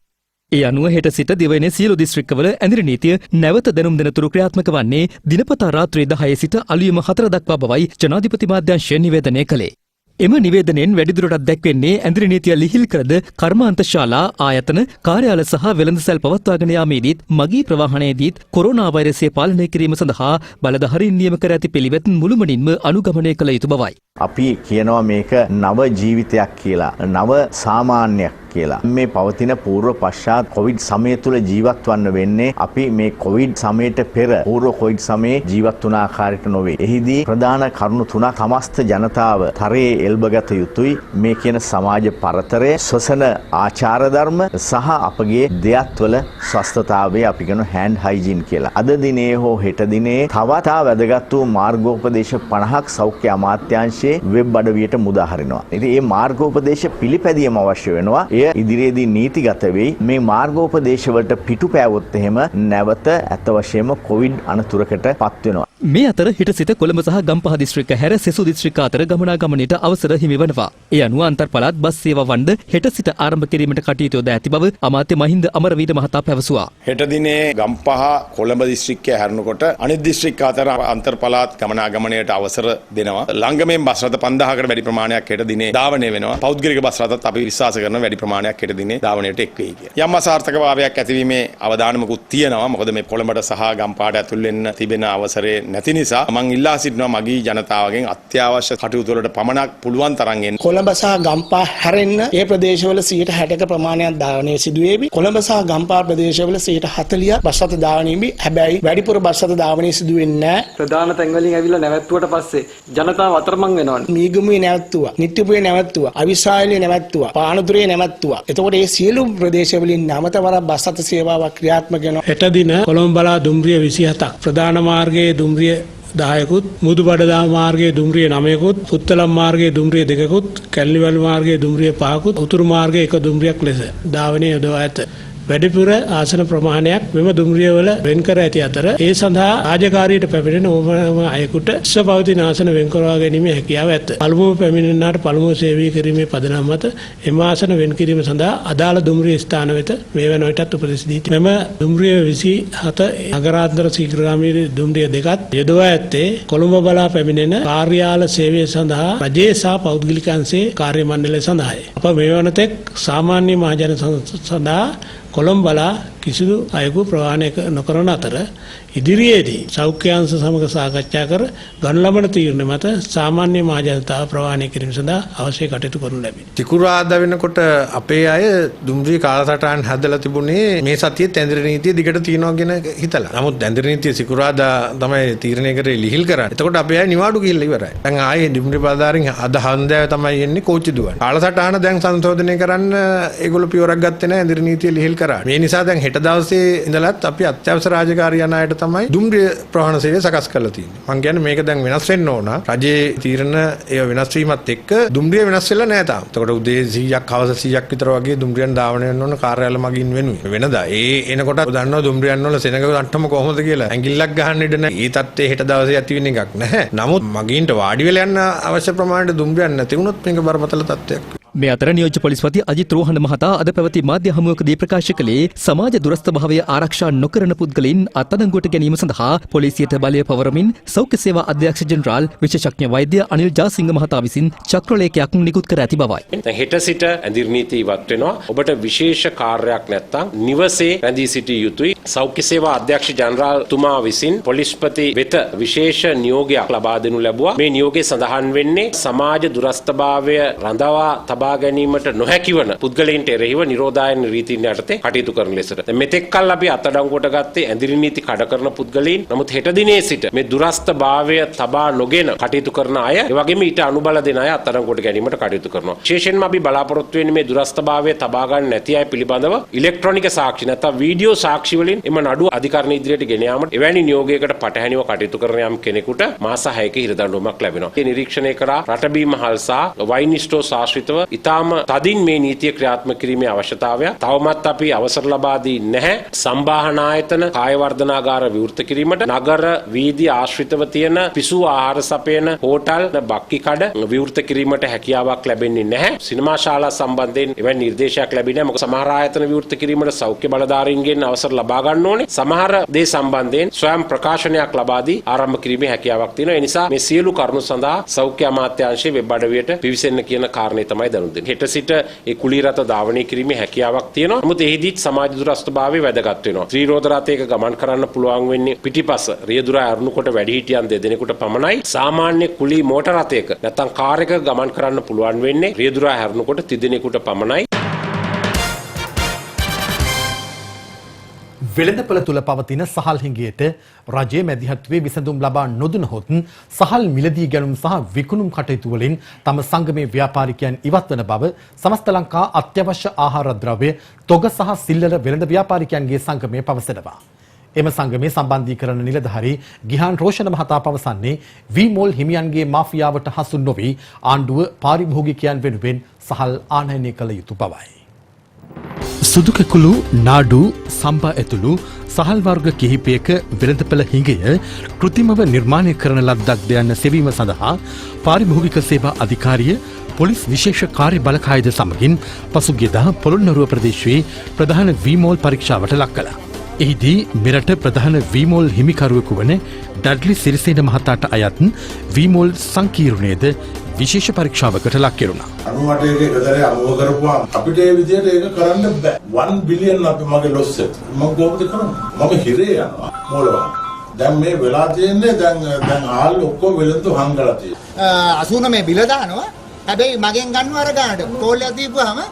ඒ අනුව හෙට සිට දිවයිනේ සියලු දිස්ත්‍රික්කවල ඇඳිරි නීතිය නැවත දැනුම් දෙනතුරු ක්‍රියාත්මක වන්නේ දිනපතා රාත්‍රී 10 සිට අලුයම 4 දක්වා බවයි ජනාධිපති මාධ්‍යංශය නිවේදනය කළේ. එම නිවේදනයෙන් වැඩිදුරටත් දැක්වෙන්නේ ඇඳිරි නීතිය ලිහිල් කරද කර්මාන්තශාලා ආයතන කාර්යාල සහ වෙළඳසැල් පවත්වාගෙන යාමේදීත් මගී ප්‍රවාහනයේදීත් කොරෝනා වෛරසය පාලනය කිරීම සඳහා බලධාරීන් නියම කර ඇති පිළිවෙත් මුළුමනින්ම අනුගමනය කළ යුතු බවයි. අපි කියනවා මේක නව ජීවිතයක් කියලා, නව සාමාන්‍යයක් කියලා. මේ පවතින పూర్ව පශ්චාත් කොවිඩ් සමය තුල ජීවත් වන්න වෙන්නේ අපි මේ කොවිඩ් සමයට පෙර పూర్ව කොවිඩ් සමයේ ජීවත් වුණ ආකාරයට නොවේ. එහිදී ප්‍රධාන කරුණු තුනක් සමස්ත ජනතාව තරයේ එල්බගත යුතුයි. මේ කියන සමාජ පරතරය, ශ්වසන ආචාර ධර්ම සහ අපගේ දෙයත්වල ස්වස්ථතාවය අපි කියන හෑන්ඩ් හයිජීන් කියලා. අද දිනේ හෝ හෙට දිනේ තවත් වැදගත් වූ මාර්ගෝපදේශ 50ක් සෞඛ්‍ය අමාත්‍යාංශයේ වෙබ් අඩවියට මුදා හරිනවා. ඉතින් මේ මාර්ගෝපදේශ පිළිපැදීම අවශ්‍ය වෙනවා. එය ඉදිරියේදී නීතිගත වෙයි. මේ මාර්ගෝපදේශවලට පිටුපෑවොත් එහෙම නැවත ඇත්ත වශයෙන්ම කොවිඩ් අනතුරකට පත් වෙනවා. මේ අතර හිට සිට කොළඹ සහ ගම්පහ දිස්ත්‍රික්ක හැර සෙසු දිස්ත්‍රික්ක අතර ගමනාගමනයට අවසර හිමි වනවා. ඒ අනුව අන්තර් පළාත් බස් සේවා වණ්ඩ හෙට සිට ආරම්භ කිරීමට කටයුතු යොදා ඇති බව අමාත්‍ය මහින්ද අමරවීර මහතා පැවසුවා. හෙට දිනේ ගම්පහ කොළඹ දිස්ත්‍රික්කය හැරෙනකොට අනිත් දිස්ත්‍රික්ක අතර අන්තර් පළාත් ගමනාගමනයට අවසර දෙනවා. ළංගමෙන් බස් රථ 5000කට වැඩි ප්‍රමාණයක් හෙට දිනේ ධාවනය වෙනවා. පෞද්ගලික බස් රථත් අපි විශ්වාස කරන වැඩි ප්‍රමාණයක් හෙට දිනේ ධාවනයට එක් වෙයි කියලා. යම් අසාර්ථකභාවයක් ඇතිවීමේ අවදානමකුත් තියෙනවා. මොකද මේ කොළඹට සහ ගම්පහට ඇතුල් වෙන්න තිබෙන අවසරය නැති නිසා මම ඉල්ලා සිටිනවා මගී ජනතාවගෙන් අත්‍යවශ්‍ය කටයුතු වලට පමණක් පුළුවන් තරම් එන්න. කොළඹ සහ ගම්පහ හැරෙන්න ඒ ප්‍රදේශවල 60%ක ප්‍රමාණයක් ධාවනය සිදු වේවි. කොළඹ සහ ගම්පහ ප්‍රදේශවල 40% බස් රථ ධාවනය වී හැබැයි වැඩිපුර බස් රථ ධාවනය සිදු වෙන්නේ නැහැ. ප්‍රධාන තැන් වලින් ඇවිල්ලා නැවැත්තුවට පස්සේ ජනතාව අතරමං වෙනවා. මීගමුවේ නැවැත්තුවා, නිට්ටිපුවේ නැවැත්තුවා, අවිස්සායලේ නැවැත්තුවා, පානදුරේ නැවැත්තුවා. එතකොට මේ සියලු ප්‍රදේශවලින් නැවතවර බස් රථ සේවාවක් ක්‍රියාත්මක වෙනවා. හෙට දින කොළඹ බලා දුම්රිය 27ක්, ප්‍රධාන මාර්ගයේ දුම්රිය 10කුත්, මුදුබඩදා මාර්ගයේ දුම්රිය 9කුත්, පුත්තලම් මාර්ගයේ දුම්රිය 2කුත්, කැලණිවැල් මාර්ගයේ දුම්රිය 5කුත්, උතුරු මාර්ගයේ 1 දුම්රියක් ලෙස ධාවනය යොදවා ඇත. වැඩිපුර ආසන ප්‍රමාණයක් මෙම දුම්රියවල වෙන් කර ඇති අතර ඒ සඳහා රාජකාරියට පැමිණෙන ඕනෑම අයෙකුට පවතින ආසන වෙන් කරවා ගැනීමේ හැකියාව ඇත. පළමුව පැමිණෙන්නාට පළමුව සේවය කිරීමේ පදනම මත එම ආසන වෙන් කිරීම සඳහා අදාළ දුම්රිය ස්ථාන වෙත මේ වන විටත් උපදෙස් දී මෙම දුම්රිය 27 නගරාන්තර ශීඝ්‍රගාමී දුම්රිය දෙකත් යොදවා ඇත්තේ කොළඹ බලා පැමිණෙන කාර්යාල සේවය සඳහා රජයේ සහ පෞද්ගලික අංශයේ කාර්ය මණ්ඩලය සඳහායි. අප මේ වනතෙක් සාමාන්‍ය මහජන සඳහා කොළඹ බලා කිසිදු අයෙකු ප්‍රවාහනය නොකරන අතර ඉදිරියේදී සෞඛ්‍ය අංශ සමග සාකච්ඡා කර ගනු ලබන තීරණ මත සාමාන්‍ය මහ ජනතාව ප්‍රවාහනය කිරීම සඳහා අවශ්‍ය කටයුතු කරනු ලැබේ. සිකුරාදා වෙනකොට අපේ අය දුම්රිය කාලසටහන් හදලා තිබුණේ මේ සතියේ ඇඳිරි නීතිය දිගට තියනවා කියන හිතලා. නමුත් ඇඳිරි නීතිය සිකුරාදා තමයි තීරණය කරේ ලිහිල් කරන්නේ. එතකොට අපේ අය නිවාඩු ගිහිල්ලා ඉවරයි. දැන් ආයේ දුම්රිය බාධාරින් අද හන්දෑව තමයි එන්නේ කෝච්චි දුවන්නේ. කාලසටහන දැන් සංශෝධනය කරන්න ඒගොල්ලෝ පියවරක් ගත්තේ නැහැ ඇඳිරි නීතිය ලිහිල් කරා. මේ නිසා දැන් හෙට දවසේ ඉඳලත් අපි අත්‍යවශ්‍ය රාජකාරී යන අයට තමයි දුම්රිය ප්‍රවාහන සේවය සකස් කරලා තියෙන්නේ. මම කියන්නේ මේක දැන් වෙනස් වෙන්න ඕන. රජයේ තීරණ ඒ වෙනස් වීමත් එක්ක දුම්රිය වෙනස් වෙලා නැහැ තාම. එතකොට උදේ 100ක් හවස 100ක් විතර වගේ දුම්රියන් ධාවනය වෙන්න ඕන කාර්යාල මගින් වෙනුයි. වෙනදා ඒ එනකොට දන්නවා දුම්රියන් වල සෙනඟ අට්ටම කොහොමද කියලා. ඇඟිල්ලක් ගහන්න ඉඩ නැහැ. ඒ තත්ත්වයේ හෙට දවසේ ඇති වෙන එකක් නැහැ. නමුත් මගින්ට වාඩි වෙලා යන්න අවශ්‍ය ප්‍රමාණයට දුම්රියන් නැති වුණොත් මේක බරපතල තත්ත්වයක්. මේ අතර නියෝජ්‍ය පොලිස්පති අජිත් රෝහණ මහතා අද පැවති මාධ්‍ය හමුවකදී ප්‍රකාශ කළේ සමාජ දුරස්ථ භාවය ආරක්ෂා නොකරන පුද්ගලයින් අත්අඩංගුවට ගැනීම සඳහා පොලිසියට බලය පවරමින් සෞඛ්‍ය සේවා අධ්‍යක්ෂ ජෙනරාල් විශේෂඥ වෛද්‍ය අනිල් ජාසිංහ මහතා විසින් චක්‍රලේඛයක් නිකුත් කර ඇති බවයි. දැන් හෙට සිට ඇඳිරි නීති ඉවත් වෙනවා. ඔබට විශේෂ කාර්යයක් නැත්නම් නිවසේ රැඳී සිටිය යුතුයි. සෞඛ්‍ය සේවා අධ්‍යක්ෂ ජෙනරාල් තුමා විසින් පොලිස්පති වෙත විශේෂ නියෝගයක් ලබා දෙනු ලැබුවා. මේ නියෝගයේ සඳහන් වෙන්නේ සමාජ දුරස්ථභාවය රඳවා තබා ගැනීමට නොහැකි වන පුද්ගලයන්ට එරෙහිව නිරෝධායන රීතීන් යටතේ කටයුතු කරන ලෙසට. දැන් මෙතෙක් කල් අපි අත්අඩංගුවට ගත්තේ ඇඳිරි නීති කඩ කරන පුද්ගලයන්. නමුත් හෙට දිනේ සිට මේ දුරස්ථභාවය තබා නොගෙන කටයුතු කරන අය, ඒ වගේම ඊට අනුබල දෙන අය අත්අඩංගුවට ගැනීමට කටයුතු කරනවා. විශේෂයෙන්ම අපි බලාපොරොත්තු වෙන්නේ මේ දුරස්ථභාවය තබා ගන්න නැති අය පිළිබඳව ඉලෙක්ට්‍රොනික සාක්ෂි නැත්නම් වීඩියෝ සාක්ෂි වලින් එම නඩුව අධිකරණ ඉදිරියට ගෙන යාමට එවැනි නියෝගයකට පටහැනිව කටයුතු කරන යම් කෙනෙකුට මාස 6ක හිරදඬුවමක් ලැබෙනවා. මේ නිරීක්ෂණය කරා රටබී මහල් සහ වයින් ස්ටෝස් ආශ්‍රිතව ඉතාම තදින් මේ නීතිය ක්‍රියාත්මක කිරීමේ අවශ්‍යතාවය තවමත් අපි අවසර ලබා දී නැහැ. සම්බාහන ආයතන කාය වර්ධනාගාර විවෘත කිරීමට, නගර වීදි ආශ්‍රිතව තියෙන පිසු ආහාර සපයන හෝටල් බක්කි කඩ විවෘත කිරීමට හැකියාවක් ලැබෙන්නේ නැහැ. සිනමා ශාලා සම්බන්ධයෙන් එවැනි නිර්දේශයක් ලැබෙන්නේ නැහැ. මොකද සමහර ආයතන විවෘත කිරීමට සෞඛ්‍ය බලධාරීන්ගෙන් අවසර ලබා ගන්න ඕනේ. සමහර දේ සම්බන්ධයෙන් ස්වයං ප්‍රකාශනයක් ලබා දී ආරම්භ කිරීමේ හැකියාවක් තියෙනවා. ඒ නිසා මේ සියලු කරුණු සඳහා සෞඛ්‍ය අමාත්‍යාංශයේ වෙබ් අඩවියට පිවිසෙන්න කියන කාරණේ තමයි දැනුම් දෙන්නේ. හෙට සිට ඒ කුලී රථ ධාවනය කිරීමේ හැකියාවක් තියෙනවා. නමුත් එහිදීත් සමාජ දුරස්ථභාවය වැදගත් වෙනවා. ත්‍රිරෝද රථයක ගමන් කරන්න පුළුවන් වෙන්නේ පිටිපස රියදුරා අරුණුකොට වැඩිහිටියන් දෙදෙනෙකුට පමණයි. සාමාන්‍ය කුලී මෝටර රථයක නැත්නම් කාර් එකක ගමන් කරන්න පුළුවන් වෙන්නේ රියදුරා හැරුණුකොට තිදෙනෙකුට පමණයි. වෙළඳපොළ තුල පවතින සහල් හිඟයට රජයේ මැදිහත්වයේ විසඳුම් ලබා නොදුනහොත් සහල් මිලදී ගැනුම් සහ විකුණුම් කටයුතු වලින් තම සංගමේ ව්‍යාපාරිකයන් ඉවත් වන බව සමස්ත ලංකා අත්‍යවශ්‍ය ආහාර ද්‍රව්‍ය තොග සහ සිල්ලර වෙළඳ ව්‍යාපාරිකයන්ගේ සංගමය පවසනවා. එම සංගමේ සම්බන්ධීකරණ නිලධාරී ගිහාන් රෝෂණ මහතා පවසන්නේ වීමෝල් හිමියන්ගේ මාෆියාවට හසු නොවී ආණ්ඩුව පාරිභෝගිකයන් වෙනුවෙන් සහල් ආනයනය කළ යුතු බවයි. සුදුකකුළු නාඩු සම්බා ඇතුළු සහල් වර්ග කිහිපයක වෙළඳපළ හිඟය කෘතිමව නිර්මාණය කරන ලද්දක් ද යන්න සෙවීම සඳහා පාරිභෝගික සේවා අධිකාරිය පොලිස් විශේෂ කාර්ය බලකායද සමගින් පසුගියදා පොළොන්නරුව ප්‍රදේශයේ ප්‍රධාන වීමෝල් පරීක්ෂාවට ලක් කළා. එහිදී මෙරට ප්‍රධාන වීමෝල් හිමිකරුවෙකු වන ඩඩ්ලි සිරිසේන මහතාට අයත් වීමෝල් සංකීර්ණයද විශේෂ පරීක්ෂාවකට ලක් කෙරුණා. 98 එකදරේ අමුව කරපුවා අපිට ඒ විදිහට ඒක කරන්න බෑ. 1 බිලියන් අපි මගේ ලොස් එක. මම කොහොමද කරන්නේ? මම හිරේ යනවා මොළවා. දැන් මේ වෙලා තියෙන්නේ දැන් ආල් ඔක්කොම වෙලඳු හංගලා තියෙනවා. 89 බිල දානවා. හැබැයි මගෙන් ගන්නව අර ගන්නට. කෝල් එක දීපුවාම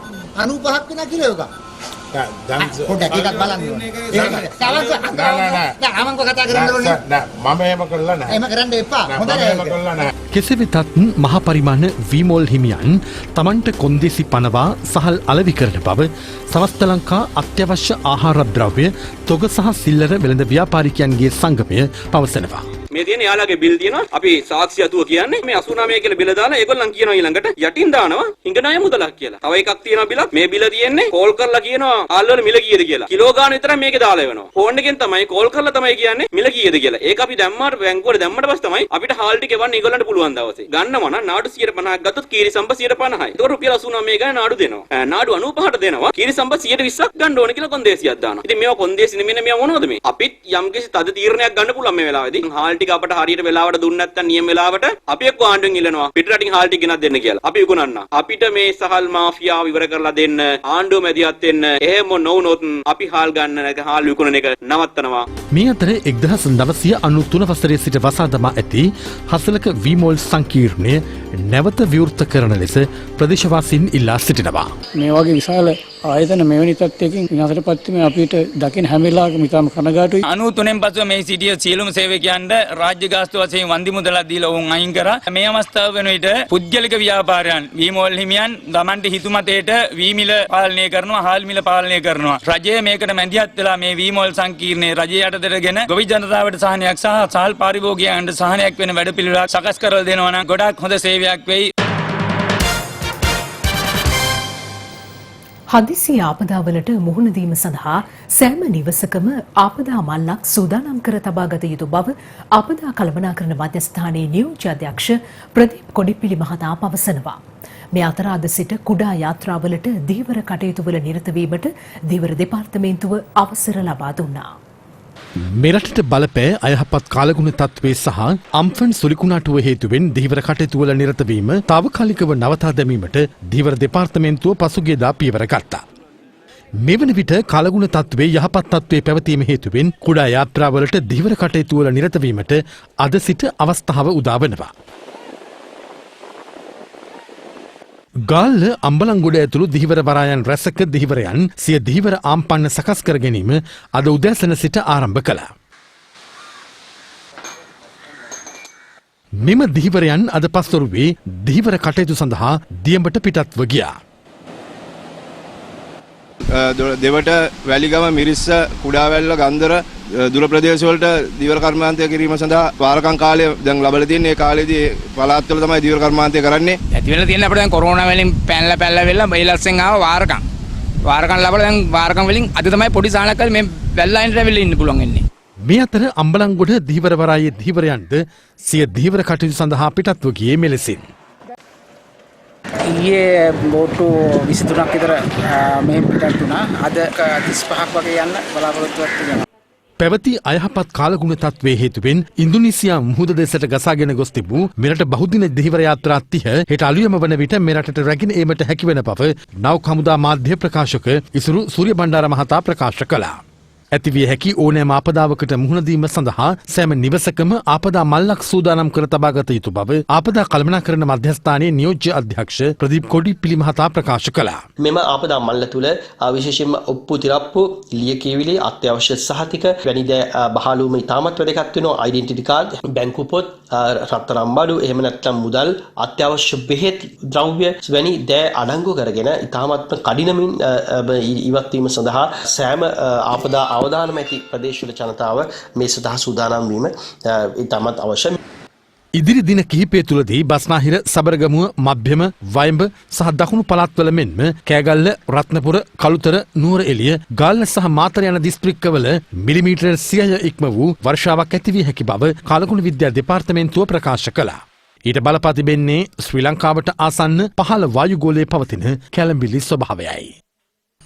95ක් වෙන කිලෝ එකක්. දැන් පොඩ්ඩක් එකක් බලන්න ඕනේ. නෑ මම කතා කරන්න ඕනේ. නෑ මම එහෙම කරලා නෑ. එහෙම කරන්න එපා. හොඳයි. කෙසේ වෙතත් මහ පරිමාණ වීමෝල් හිමියන් තමන්ට කොන්දේසි පනවා සහල් අලෙවි කරන බව සමස්ත ලංකා අත්‍යවශ්‍ය ආහාර ද්‍රව්‍ය තොග සහ සිල්ලර වෙළඳ ව්‍යාපාරිකයන්ගේ සංගමය පවසනවා. මේ තියෙන යාළුවගේ බිල් තියෙනවා. අපි සාක්ෂි අතුව කියන්නේ මේ 89 කියලා බිල දාලා ඒගොල්ලන් කියනවා ඊළඟට යටින් දානවා හිඟ ණය මුදලක් කියලා. තව එකක් තියෙනවා බිලක්. මේ බිල තියෙන්නේ කෝල් කරලා කියනවා ආල්වල මිල කීයද කියලා. කිලෝ ගාන විතර මේකේ දාලා එවනවා. ෆෝන් එකෙන් තමයි කෝල් කරලා තමයි කියන්නේ මිල කීයද කියලා. ඒක අපි දැම්මාට බැංකුවට දැම්මට පස්සේ තමයි අපිට හාල් ටික එවන්න ඊගොල්ලන්ට පුළුවන් දවසේ. ගන්නව නම් නාඩු 150ක් ගත්තොත් කීරි සම්ප 150යි. ඒක රුපියල් 89 ගාන නාඩු දෙනවා. නාඩු 95ට දෙනවා. කීරි සම්ප 120ක් ගන්න ඕන කියලා කොන්දේසියක් දානවා. ඉතින් මේවා කොන්දේසි නෙමෙයි මේවා මොනවද මේ? අපිත් යම්කිසි තද තීරණයක් ගන්න පුළුවන් මේ වෙලාවේදී. හාල් ටික අපට හරියට වෙලාවට දුන්නේ නැත්නම් නියම වෙලාවට අපි එක්ක ආණ්ඩුවෙන් ඉල්ලනවා පිටරටින් හාල් ටික ගෙනත් දෙන්න කියලා. අපි උගනන්න. අපිට මේ සහල් මාෆියාව ඉවර කරලා දෙන්න ආණ්ඩුව මැදිහත් වෙන්න. එහෙම නොවුනොත් අපි හාල් ගන්න නැක හාල් විකුණන එක නවත්තනවා. මේ අතර 1993 වසරේ සිට වසා දමා ඇති හසලක වීමෝල් සංකීර්ණය නැවත විවෘත කරන ලෙස ප්‍රදේශවාසීන් ඉල්ලා සිටිනවා. මේ වගේ විශාල ආයතන මෙවැනි තත්ත්වයකින් විනාශයට පත් වීම අපිට දකින හැම වෙලාවකම ඉතාම කනගාටුයි. 93න් පසුව මේ සිටිය සියලුම සේවකයන්ට රාජ්‍ය ගාස්තු වශයෙන් වන්දි මුදලක් දීලා ඔවුන් අයින් කරා. මේ අවස්ථාව වෙන විට පුද්ගලික ව්‍යාපාරයන් වීමෝල් හිමියන් ගමන්ට හිතුමතේට වී මිල පාලනය කරනවා, හාල් මිල පාලනය කරනවා. රජය මේකට මැදිහත් වෙලා මේ වීමෝල් සංකීර්ණයේ රජය යටතටගෙන ගොවි ජනතාවට සහනයක් සහ සහල් පාරිභෝගිකයන්ට සහනයක් වෙන වැඩපිළිවෙලක් සකස් කරලා දෙනවා නම් ගොඩාක් හොඳ සේවයක් වෙයි. හදිසි ආපදාවලට මුහුණ දීම සඳහා සෑම නිවසකම ආපදා මල්ලක් සූදානම් කර තබාගත යුතු බව ආපදා කළමනාකරණ මධ්‍යස්ථානයේ නියෝජ්‍ය අධ්‍යක්ෂ ප්‍රදීප් කොඩිපිලි මහතා පවසනවා. මේ අතර අද සිට කුඩා යාත්‍රාවලට දීවර කටයුතුවල නිරත වීමට දීවර දෙපාර්තමේන්තුව අවසර ලබා දුන්නා. මෙරටට බලපෑ අයහපත් කාලගුණ තත්ත්වයේ සහ අම්ෆන් සුලිකුණාටුව හේතුවෙන් දීවර කටයුතුවල නිරතවීම තාවකාලිකව නවතා දැමීමට දීවර දෙපාර්තමේන්තුව පසුගියදා පියවර ගත්තා. මෙවන විට කාලගුණ තත්ත්වයේ යහපත් තත්ත්වයේ පැවතීම හේතුවෙන් කුඩා යාත්‍රාවලට දීවර කටයුතුවල නිරතවීමට අද සිට අවස්ථාව උදා වෙනවා. ගාල්ල අම්බලන්ගොඩ ඇතුළු දිහිවර වරායන් රැසක දිහිවරයන් සිය දිහිවර ආම්පන්න සකස් කර ගැනීම අද උදෑසන සිට ආරම්භ කළා. මෙම දිහිවරයන් අද පස්වරුවේ දිහිවර කටයුතු සඳහා දියඹට පිටත්ව ගියා. දෙවට වැලිගම මිරිස්ස කුඩාවැල්ල ගන්දර දුර ප්‍රදේශවලට දීවර කර්මාන්තය කිරීම සඳහා වාරකම් කාලය දැන් ලැබලා තියෙන. ඒ කාලේදී පළාත්වල තමයි දීවර කර්මාන්තය කරන්නේ. ඇති වෙලා තියෙන අපිට දැන් කොරෝනා වලින් පැනලා වෙලා බයිලස්ෙන් ආව වාරකම් ලැබලා දැන් වාරකම් වලින් අද තමයි පොඩි සාහනක් කරලා මේ වැල්ලයින්ට ඇවිල්ලා ඉන්න පුළුවන් වෙන්නේ. මේ අතර අම්බලන්ගොඩ දීවර වරායේ දීවරයන්ද සිය දීවර කටයුතු සඳහා පිටත්ව ගියේ මෙලෙසින්. ඊයේ බෝට්ටු 23ක් විතර මෙහෙම පිටත් වුණා. අද 35ක් වගේ යන්න බලාපොරොත්තුවක් තියෙනවා. පැවති අයහපත් කාලගුණ තත්ත්වයේ හේතුවෙන් ඉන්දුනීසියා මුහුද දෙසට ගසාගෙන ගොස් තිබූ මෙරට බහුදින දිහිවර යාත්‍රා 30 හෙට අලුයම වන විට මෙරටට රැගෙන ඒමට හැකිවන බව නෞක හමුදා මාධ්‍ය ප්‍රකාශක ඉසුරු සූරිය බණ්ඩාර මහතා ප්‍රකාශ කළා. ඇතිවිය හැකි ඕනෑම ආපදාවකට මුහුණ දීම සඳහා සෑම නිවසකම ආපදා මල්ලක් සූදානම් කර තබාගත යුතු බව ආපදා කළමනාකරණ මධ්‍යස්ථානයේ නියෝජ්‍ය අධ්‍යක්ෂ ප්‍රදීප් කොඩිපිලි මහතා ප්‍රකාශ කළා. මෙම ආපදා මල්ල තුල විශේෂයෙන්ම ඔප්පු තිරප්පු, ලියකියවිලි, අත්‍යවශ්‍ය සහතික වැනි දෑ බහලුවම ඉතාමත් වැදගත් වෙනවා. ඩෙන්ටිටි කාඩ්, බැංකු පොත්, රත්තරන් බඩු, එහෙම නැත්නම් මුදල්, අත්‍යවශ්‍ය බෙහෙත් ද්‍රව්‍ය වැනි දෑ අඩංගු කරගෙන ඉතාමත් කඩිනමින් ඉවත් වීම සඳහා සෑම ආපදා අවදානම ඇති ප්‍රදේශවල ජනතාව මේ සඳහා සූදානම් වීම ඉතාමත් අවශ්‍යයි. ඉදිරි දින කිහිපය තුළදී බස්නාහිර සබරගමුව මධ්‍යම වයඹ සහ දකුණු පළාත්වල මෙන්ම කෑගල්ල රත්නපුර කළුතර නුවර එළිය ගාල්ල සහ මාතර යන දිස්ත්‍රික්කවල මිලිමීටර් 100 ඉක්ම වූ වර්ෂාවක් ඇති විය හැකි බව කාලගුණ විද්‍යා දෙපාර්තමේන්තුව ප්‍රකාශ කළා. ඊට බලපා තිබෙන්නේ ශ්‍රී ලංකාවට ආසන්න පහළ වායුගෝලයේ පවතින කැළඹිලි ස්වභාවයයි.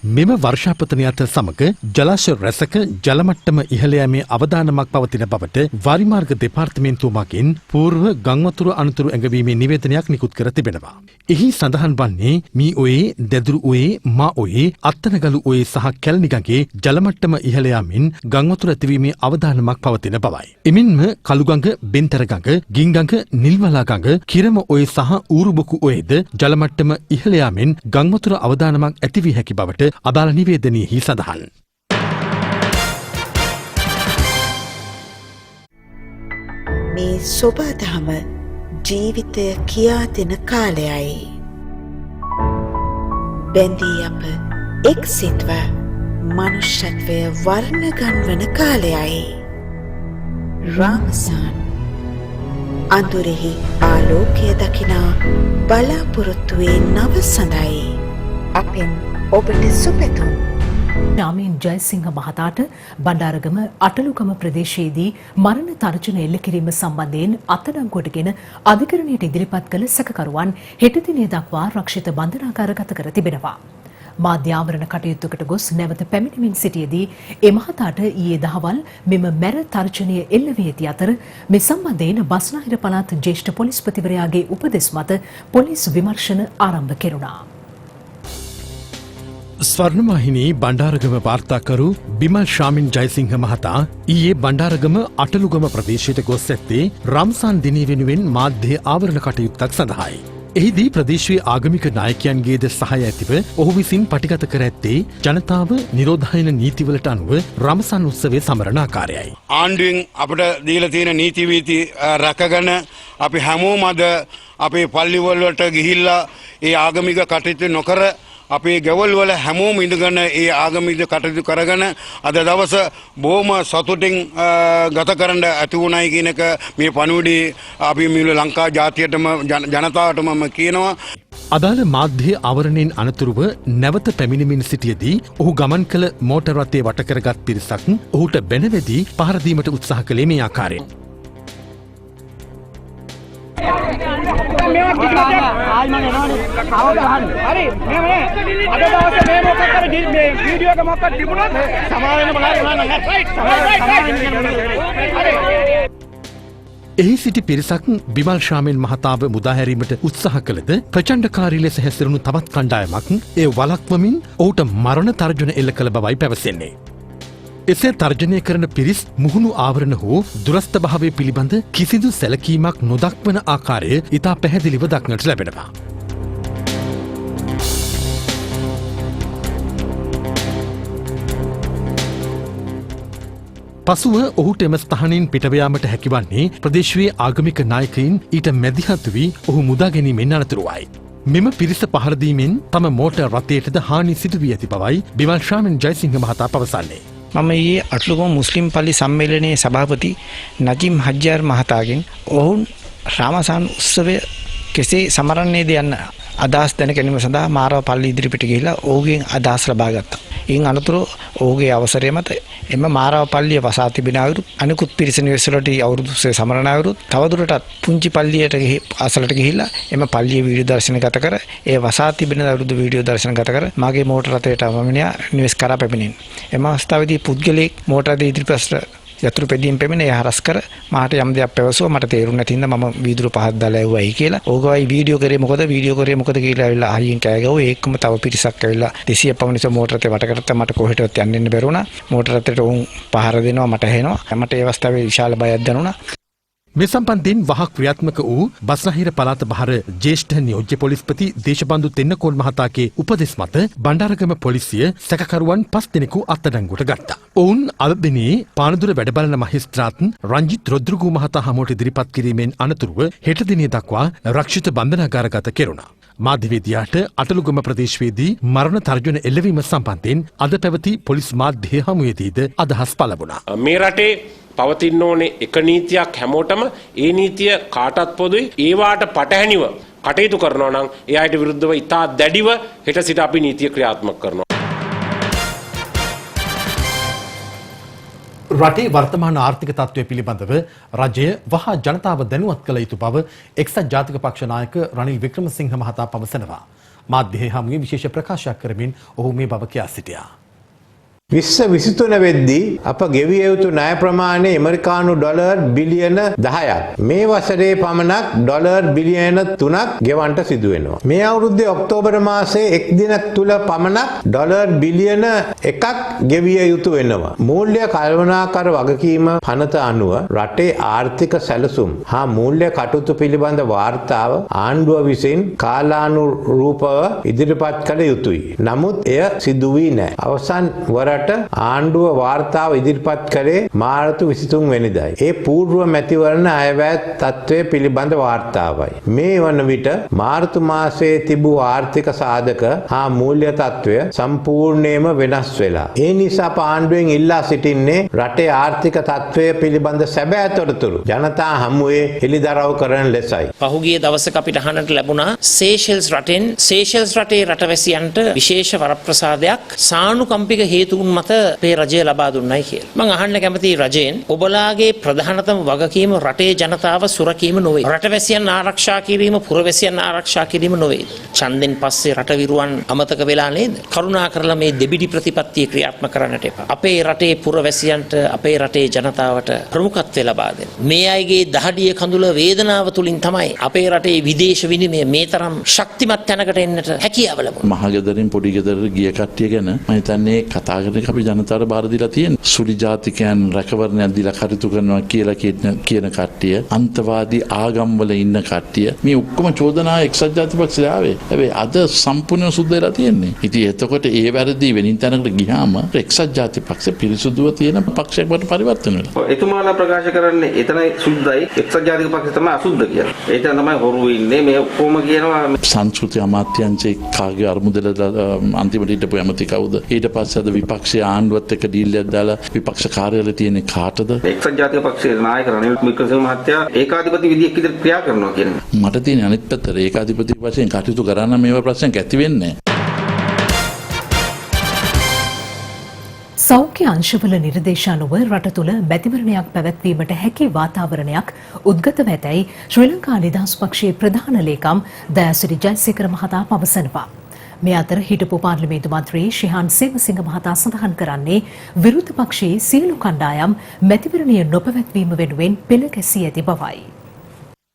මෙම වර්ෂාපතනයත් සමග ජලාශ රැසක ජලමට්ටම ඉහළ යෑමේ අවදානමක් පවතින බවට වාරිමාර්ග දෙපාර්තමේන්තුව මගින් పూర్ව ගංවතුර අනතුරු ඇඟවීමේ නිවේදනයක් නිකුත් කර තිබෙනවා. එහි සඳහන් වන්නේ මී ඔයේ, දැදුරු ඔයේ, මා ඔයේ, අත්තනගලු ඔයේ සහ කැලණිගඟේ ජලමට්ටම ඉහළ යාමින් ගංවතුර ඇතිවීමේ අවදානමක් පවතින බවයි. එමින්ම කළුගඟ, බෙන්තරගඟ, ගින්ගඟ, නිල්වලාගඟ, කිරම ඔයේ සහ ඌරුබොකු ඔයේද ජලමට්ටම ඉහළ යාමින් ගංවතුර අවදානමක් ඇති වී හැකි බවට අදාළ නිවේදනයෙහි සඳහන්. මේ සොබාදහම ජීවිතය කියා දෙන කාලයයි. බැඳී අප එක් සිත්ව මනුෂ්‍යත්වය වර්ණගන්වන කාලයයි. රාමසාන් අඳුරෙහි ආලෝකය දකිනා බලාපොරොත්තුවේ නව සඳයි. අපෙන් ඔබට සුපැතුම්. නාමීන් ජයසිංහ මහතාට බණ්ඩාරගම අටලුගම ප්‍රදේශයේදී මරණ තර්ජන එල්ල කිරීම සම්බන්ධයෙන් අත්අඩංගුවටගෙන අධිකරණයට ඉදිරිපත් කළ සැකකරුවන් හෙට දිනේ දක්වා රක්ෂිත බන්ධනාගාරගත කර තිබෙනවා. මාධ්‍ය ආවරණ කටයුත්තකට ගොස් නැවත පැමිණෙමින් සිටියේදී ඒ මහතාට ඊයේ දහවල් මෙම මැර තර්ජනය එල්ල වී ඇති අතර මේ සම්බන්ධයෙන් බස්නාහිර පළාත් ජ්‍යෙෂ්ඨ පොලිස්පතිවරයාගේ උපදෙස් මත පොලිස් විමර්ශන ආරම්භ කෙරුණා. ස්වර්ණවාහිනී බණ්ඩාරගම වාර්තාකරු බිමල් ශාමින් ජයසිංහ මහතා ඊයේ බණ්ඩාරගම අටලුගම ප්‍රදේශයට ගොස් ඇත්තේ රම්සාන් දිනය වෙනුවෙන් මාධ්‍ය ආවරණ කටයුත්තක් සඳහායි. එහිදී ප්‍රදේශීය ආගමික නායකයන්ගේද සහාය ඇතිව ඔහු විසින් පටිගත කර ඇත්තේ ජනතාව නිරෝධායන නීතිවලට අනුව රමසන් උත්සවය සමරන ආකාරයයි. ආණ්ඩුවෙන් අපට දීලා තියෙන නීති වීති රැකගෙන අපි හැමෝම අද අපේ පල්ලිවල වලට ගිහිල්ලා ඒ ආගමික කටයුතු නොකර අපේ ගෙවල් වල හැමෝම ඉඳගෙන ඒ ආගමික කටයුතු කරගෙන අද දවස බොහොම සතුටින් ගත කරන්න ඇති වුණයි කියන එක මේ පණිවිඩය අපි මුළු ලංකා ජාතියටම ජනතාවටම කියනවා. අදාළ මාධ්‍ය ආවරණයෙන් අනතුරුව නැවත පැමිණෙමින් සිටියදී ඔහු ගමන් කළ මෝටර් රථයේ වට කරගත් පිරිසක් ඔහුට බැනවැදී පහර දීමට උත්සාහ කළේ මේ ආකාරයෙන්. එහි සිටි පිරිසක් බිමල් ශාමින් මහතාව මුදාහැරීමට උත්සාහ කළද ප්‍රචණ්ඩකාරී ලෙස හැසිරුණු තවත් කණ්ඩායමක් ඒ වළක්වමින් ඔහුට මරණ තර්ජන එල්ල කළ බවයි පැවසෙන්නේ. එසේ තර්ජනය කරන පිරිස් මුහුණු ආවරණ හෝ දුරස්ථ භාවය පිළිබඳ කිසිදු සැලකීමක් නොදක්වන ආකාරය ඉතා පැහැදිලිව දක්නට ලැබෙනවා. පසුව ඔහුට එම ස්ථානයෙන් පිටවයාමට හැකිවන්නේ ප්‍රදේශයේ ආගමික නායකයින් ඊට මැදිහත් වී ඔහු මුදා ගැනීමෙන් අනතුරුවයි. මෙම පිරිස පහරදීමෙන් තම මෝටර් රථයටද හානි සිදු වී ඇති බවයි බිමල් ශාමින් ජයසිංහ මහතා පවසන්නේ. මම ඊයේ අටලුගම මුස්ලිම් පල්ලි සම්මේලනයේ සභාපති නජීම් හජ්ජාර් මහතාගෙන් ඔවුන් රාමසාන් උත්සවය කෙසේ සමරන්නේද යන්න අදහස් දැන ගැනීම සඳහා මාරව පල්ලි ඉදිරිපිට ගිහිලා ඔහුගෙන් අදහස් ලබා ගත්තා. ඉන් අනතුරු ඔහුගේ අවසරය මත එම මාරව පල්ලිය වසා තිබෙන අයුරු අනිකුත් පිරිස නිවෙස්වලට අවුරුදු උත්සවය සමරන අයුරු තවදුරටත් පුංචි පල්ලියට අසලට ගිහිල්ලා එම පල්ලියේ වීඩියෝ දර්ශන ගත කර ඒ වසා තිබෙන අවුරුදු වීඩියෝ දර්ශන ගත කර මාගේ මෝටර රථයට අවමනියා නිවෙස් කරා පැමිණෙන. එම අවස්ථාවේදී පුද්ගලයෙක් මෝටර රථයේ ඉදිරිපසට යතුරු පෙදීම් පෙමින එය හරස් කර මාට යම් දෙයක් පැවසුවා. මට තේරුන්නේ නැති හින්දා මම වීදුරු පහක් දාලා ඇව්වයි කියලා. ඕකවයි වීඩියෝ කරේ මොකද කියලා ඇවිල්ලා හයියෙන් කෑ ගැව්වා. ඒකම තව පිරිසක් ඇවිල්ලා 200 පවුනිස මෝටර රථේ වට කරත්තා. මට කොහෙටවත් යන්න බැරුණා. මෝටර රථේට උන් පහර දෙනවා මට ඇහෙනවා. මට ඒ අවස්ථාවේ විශාල බයක් දැනුණා. මේ සම්බන්ධයෙන් වහක් ක්‍රියාත්මක වූ බස්නාහිර පළාත බහර ජ්‍යෙෂ්ඨ නියෝජ්‍ය පොලිස්පති දේශබන්දු තෙන්නකෝන් මහතාගේ උපදෙස් මත බණ්ඩාරගම පොලිසිය සැකකරුවන් 5 දෙනෙකු අත්අඩංගුවට ගත්තා. ඔවුන් අද දිනේ පානදුර වැඩබලන මහේස්ත්‍රාත් රංජිත් රොද්රුගු මහතා හමුවට ඉදිරිපත් කිරීමෙන් අනතුරුව හෙට දිනේ දක්වා රක්ෂිත බන්ධනාගාරගත කෙරුණා. මාධ්‍යවේදියාට අටලුගම ප්‍රදේශයේදී මරණ තර්ජන එල්ලවීම සම්බන්ධයෙන් අද පැවති පොලිස් මාධ්‍ය හමුවේදීද අදහස් පළ වුණා. මේ රටේ පවතින්න ඕනේ එක නීතියක් හැමෝටම ඒ නීතිය කාටත් පොදුයි ඒවාට පටහැනිව කටයුතු කරනවා නම් ඒ අයට විරුද්ධව ඉතා දැඩිව හෙට සිට අපි නීතිය ක්‍රියාත්මක කරනවා. රටේ වර්තමාන ආර්ථික තත්ත්වය පිළිබඳව රජය වහා ජනතාව දැනුවත් කළ යුතු බව එක්සත් ජාතික පක්ෂ නායක රනිල් වික්‍රමසිංහ මහතා පවසනවා. මාධ්‍ය හමුවේ විශේෂ ප්‍රකාශයක් කරමින් ඔහු මේ බව කියා සිටියා. 2023 වෙද්දී අප ගෙවිය යුතු ණය ප්‍රමාණය ඇමරිකානු ඩොලර් බිලියන 10ක්. මේ වසරේ පමණක් ඩොලර් බිලියන 3ක් ගෙවන්නට සිදු වෙනවා. මේ අවුරුද්දේ ඔක්තෝබර් මාසයේ එක් දිනක් තුල පමණක් ඩොලර් බිලියන 1ක් ගෙවිය යුතු වෙනවා. මූල්‍ය කළමනාකර වගකීම පනත අනුව රටේ ආර්ථික සැලසුම් හා මූල්‍ය කටයුතු පිළිබඳ වාර්තාව ආණ්ඩුව විසින් කාලානුරූපව ඉදිරිපත් කළ යුතුයි. නමුත් එය සිදු වී නැහැ. අවසන් වර ආණ්ඩුව වාර්තාව ඉදිරිපත් කළේ මාර්තු 23 වෙනිදායි. ඒ పూర్ව මැතිවරණ අයවැය තත්ත්වය පිළිබඳ වාර්තාවයි. මේ වන විට මාර්තු මාසයේ තිබූ ආර්ථික සාධක හා මූල්‍ය තත්ත්වය සම්පූර්ණයෙන්ම වෙනස් වෙලා. ඒ නිසා ආණ්ඩුවෙන් ඉල්ලා සිටින්නේ රටේ ආර්ථික තත්ත්වය පිළිබඳ සැබෑ තොරතුරු ජනතා හමුවේ හෙළිදරව් කරන ලෙසයි. පහුගිය දවසක අපිට අහන්නට ලැබුණා සේෂෙල්ස් රටේ රටවැසියන්ට විශේෂ වරප්‍රසාදයක් සානුකම්පික හේතු මත අපේ රජය ලබා දුන්නයි කියලා. මම අහන්න කැමතියි රජයෙන් ඔබලාගේ ප්‍රධානතම වගකීම රටේ ජනතාව සුරකීම නොවේ. රටවැසියන් ආරක්ෂා කිරීම, පුරවැසියන් ආරක්ෂා කිරීම නොවේ. ඡන්දෙන් පස්සේ රටවිරුවන් අමතක වෙලා නේද? කරුණාකරලා මේ දෙබිඩි ප්‍රතිපත්තිය ක්‍රියාත්මක කරන්නට එපා. අපේ රටේ පුරවැසියන්ට, අපේ රටේ ජනතාවට ප්‍රමුඛත්වය ලබා දෙන්න. මේ අයගේ දහඩිය කඳුල වේදනාව තුලින් තමයි අපේ රටේ විදේශ විනිමය මේ තරම් ශක්තිමත් තැනකට එන්නට හැකියාව ලැබුණේ. මහගෙදරින් පොඩි ගෙදර ගිය කට්ටිය ගැන මම හිතන්නේ කතා කරන අපි ජනතාවට බාර දීලා තියෙන සුළි ජාතිකයන් රැකවරණයක් දීලා කටයුතු කරනවා කියලා කියන කට්ටිය අන්තවාදී ආගම්වල ඉන්න කට්ටිය මේ ඔක්කොම චෝදනා එක්සත් ජාතික පක්ෂයට ආවේ. හැබැයි අද සම්පූර්ණව සුද්ධ වෙලා තියෙන්නේ. ඉතින් එතකොට ඒ වැරදි වෙනින් තැනකට ගියාම එක්සත් ජාතික පක්ෂ පිරිසුදුව තියෙන පක්ෂයක් බවට පරිවර්තන වෙනවා. එතුමාලා ප්‍රකාශ කරන්නේ එතනයි සුද්ධයි එක්සත් ජාතික පක්ෂය තමයි අසුද්ධ කියලා. ඒතන තමයි හොරු ඉන්නේ මේ ඔක්කොම කියනවා සංස්කෘති අමාත්‍යාංශයේ කාගේ අරමුදල අන්තිමට හිටපු ඇමති කවුද? ඊට පස්සේ අද විපක්ෂයේ ආණ්ඩුවත් එක්ක ඩීල් එකක් දාලා විපක්ෂ කාර්යාලය තියෙන්නේ කාටද? එක්සත් ජාතික පක්ෂයේ නායක රනිල් වික්‍රමසිංහ මහත්තයා ඒකාධිපති විදියට විදිහට ක්‍රියා කරනවා කියන්නේ. මට තියෙන අනිත් පැත්තට ඒකාධිපති වශයෙන් කටයුතු කරන්න මේවා ප්‍රශ්නයක් ඇති වෙන්නේ නැහැ. සෞඛ්‍ය අංශවල නිර්දේශ අනුව රට තුළ මැතිවරණයක් පැවැත්වීමට හැකි වාතාවරණයක් උද්ගතව ඇතැයි ශ්‍රී ලංකා නිදහස් පක්ෂයේ ප්‍රධාන ලේකම් දයාසිරි ජයසේකර මහතා පවසනවා. මේ අතර හිටපු පාර්ලිමේන්තු මන්ත්‍රී ශිහාන් සේවසිංහ මහතා සඳහන් කරන්නේ විරුද්ධ පක්ෂයේ සියලු කණ්ඩායම් මැතිවරණය නොපැවැත්වීම වෙනුවෙන් පෙළ ගැසී ඇති බවයි.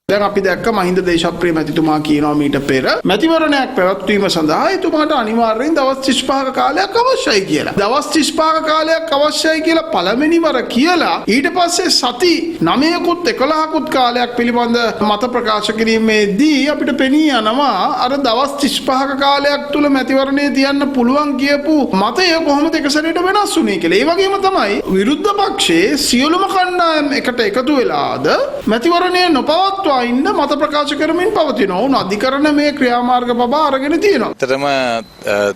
දැන් අපි දැක්ක මහින්ද දේශප්‍රිය මැතිතුමා කියනවා මීට පෙර මැතිවරණයක් පැවැත්වීම සඳහා එතුමාට අනිවාර්යෙන් දවස් 35ක කාලයක් අවශ්‍යයි කියලා. දවස් 35ක කාලයක් අවශ්‍යයි කියලා පළවෙනිවර කියලා ඊට පස්සේ සති 9කුත් 11කුත් කාලයක් පිළිබඳ මත ප්‍රකාශ කිරීමේදී අපිට පෙනී යනවා අර දවස් 35ක කාලයක් තුල මැතිවරණය තියන්න පුළුවන් කියපු මතය කොහොමද එක සැරේට වෙනස් වුනේ කියලා. ඒ වගේම තමයි විරුද්ධ පක්ෂයේ සියලුම කණ්ඩායම් එකට එකතු වෙලාද මැතිවරණය නොපවත්වා ඉන්න මත ප්‍රකාශ කරමින් පවතිනවා. උන් අධිකරණ මේ ක්‍රියාමාර්ග පබා අරගෙන තියෙනවා. ඇත්තටම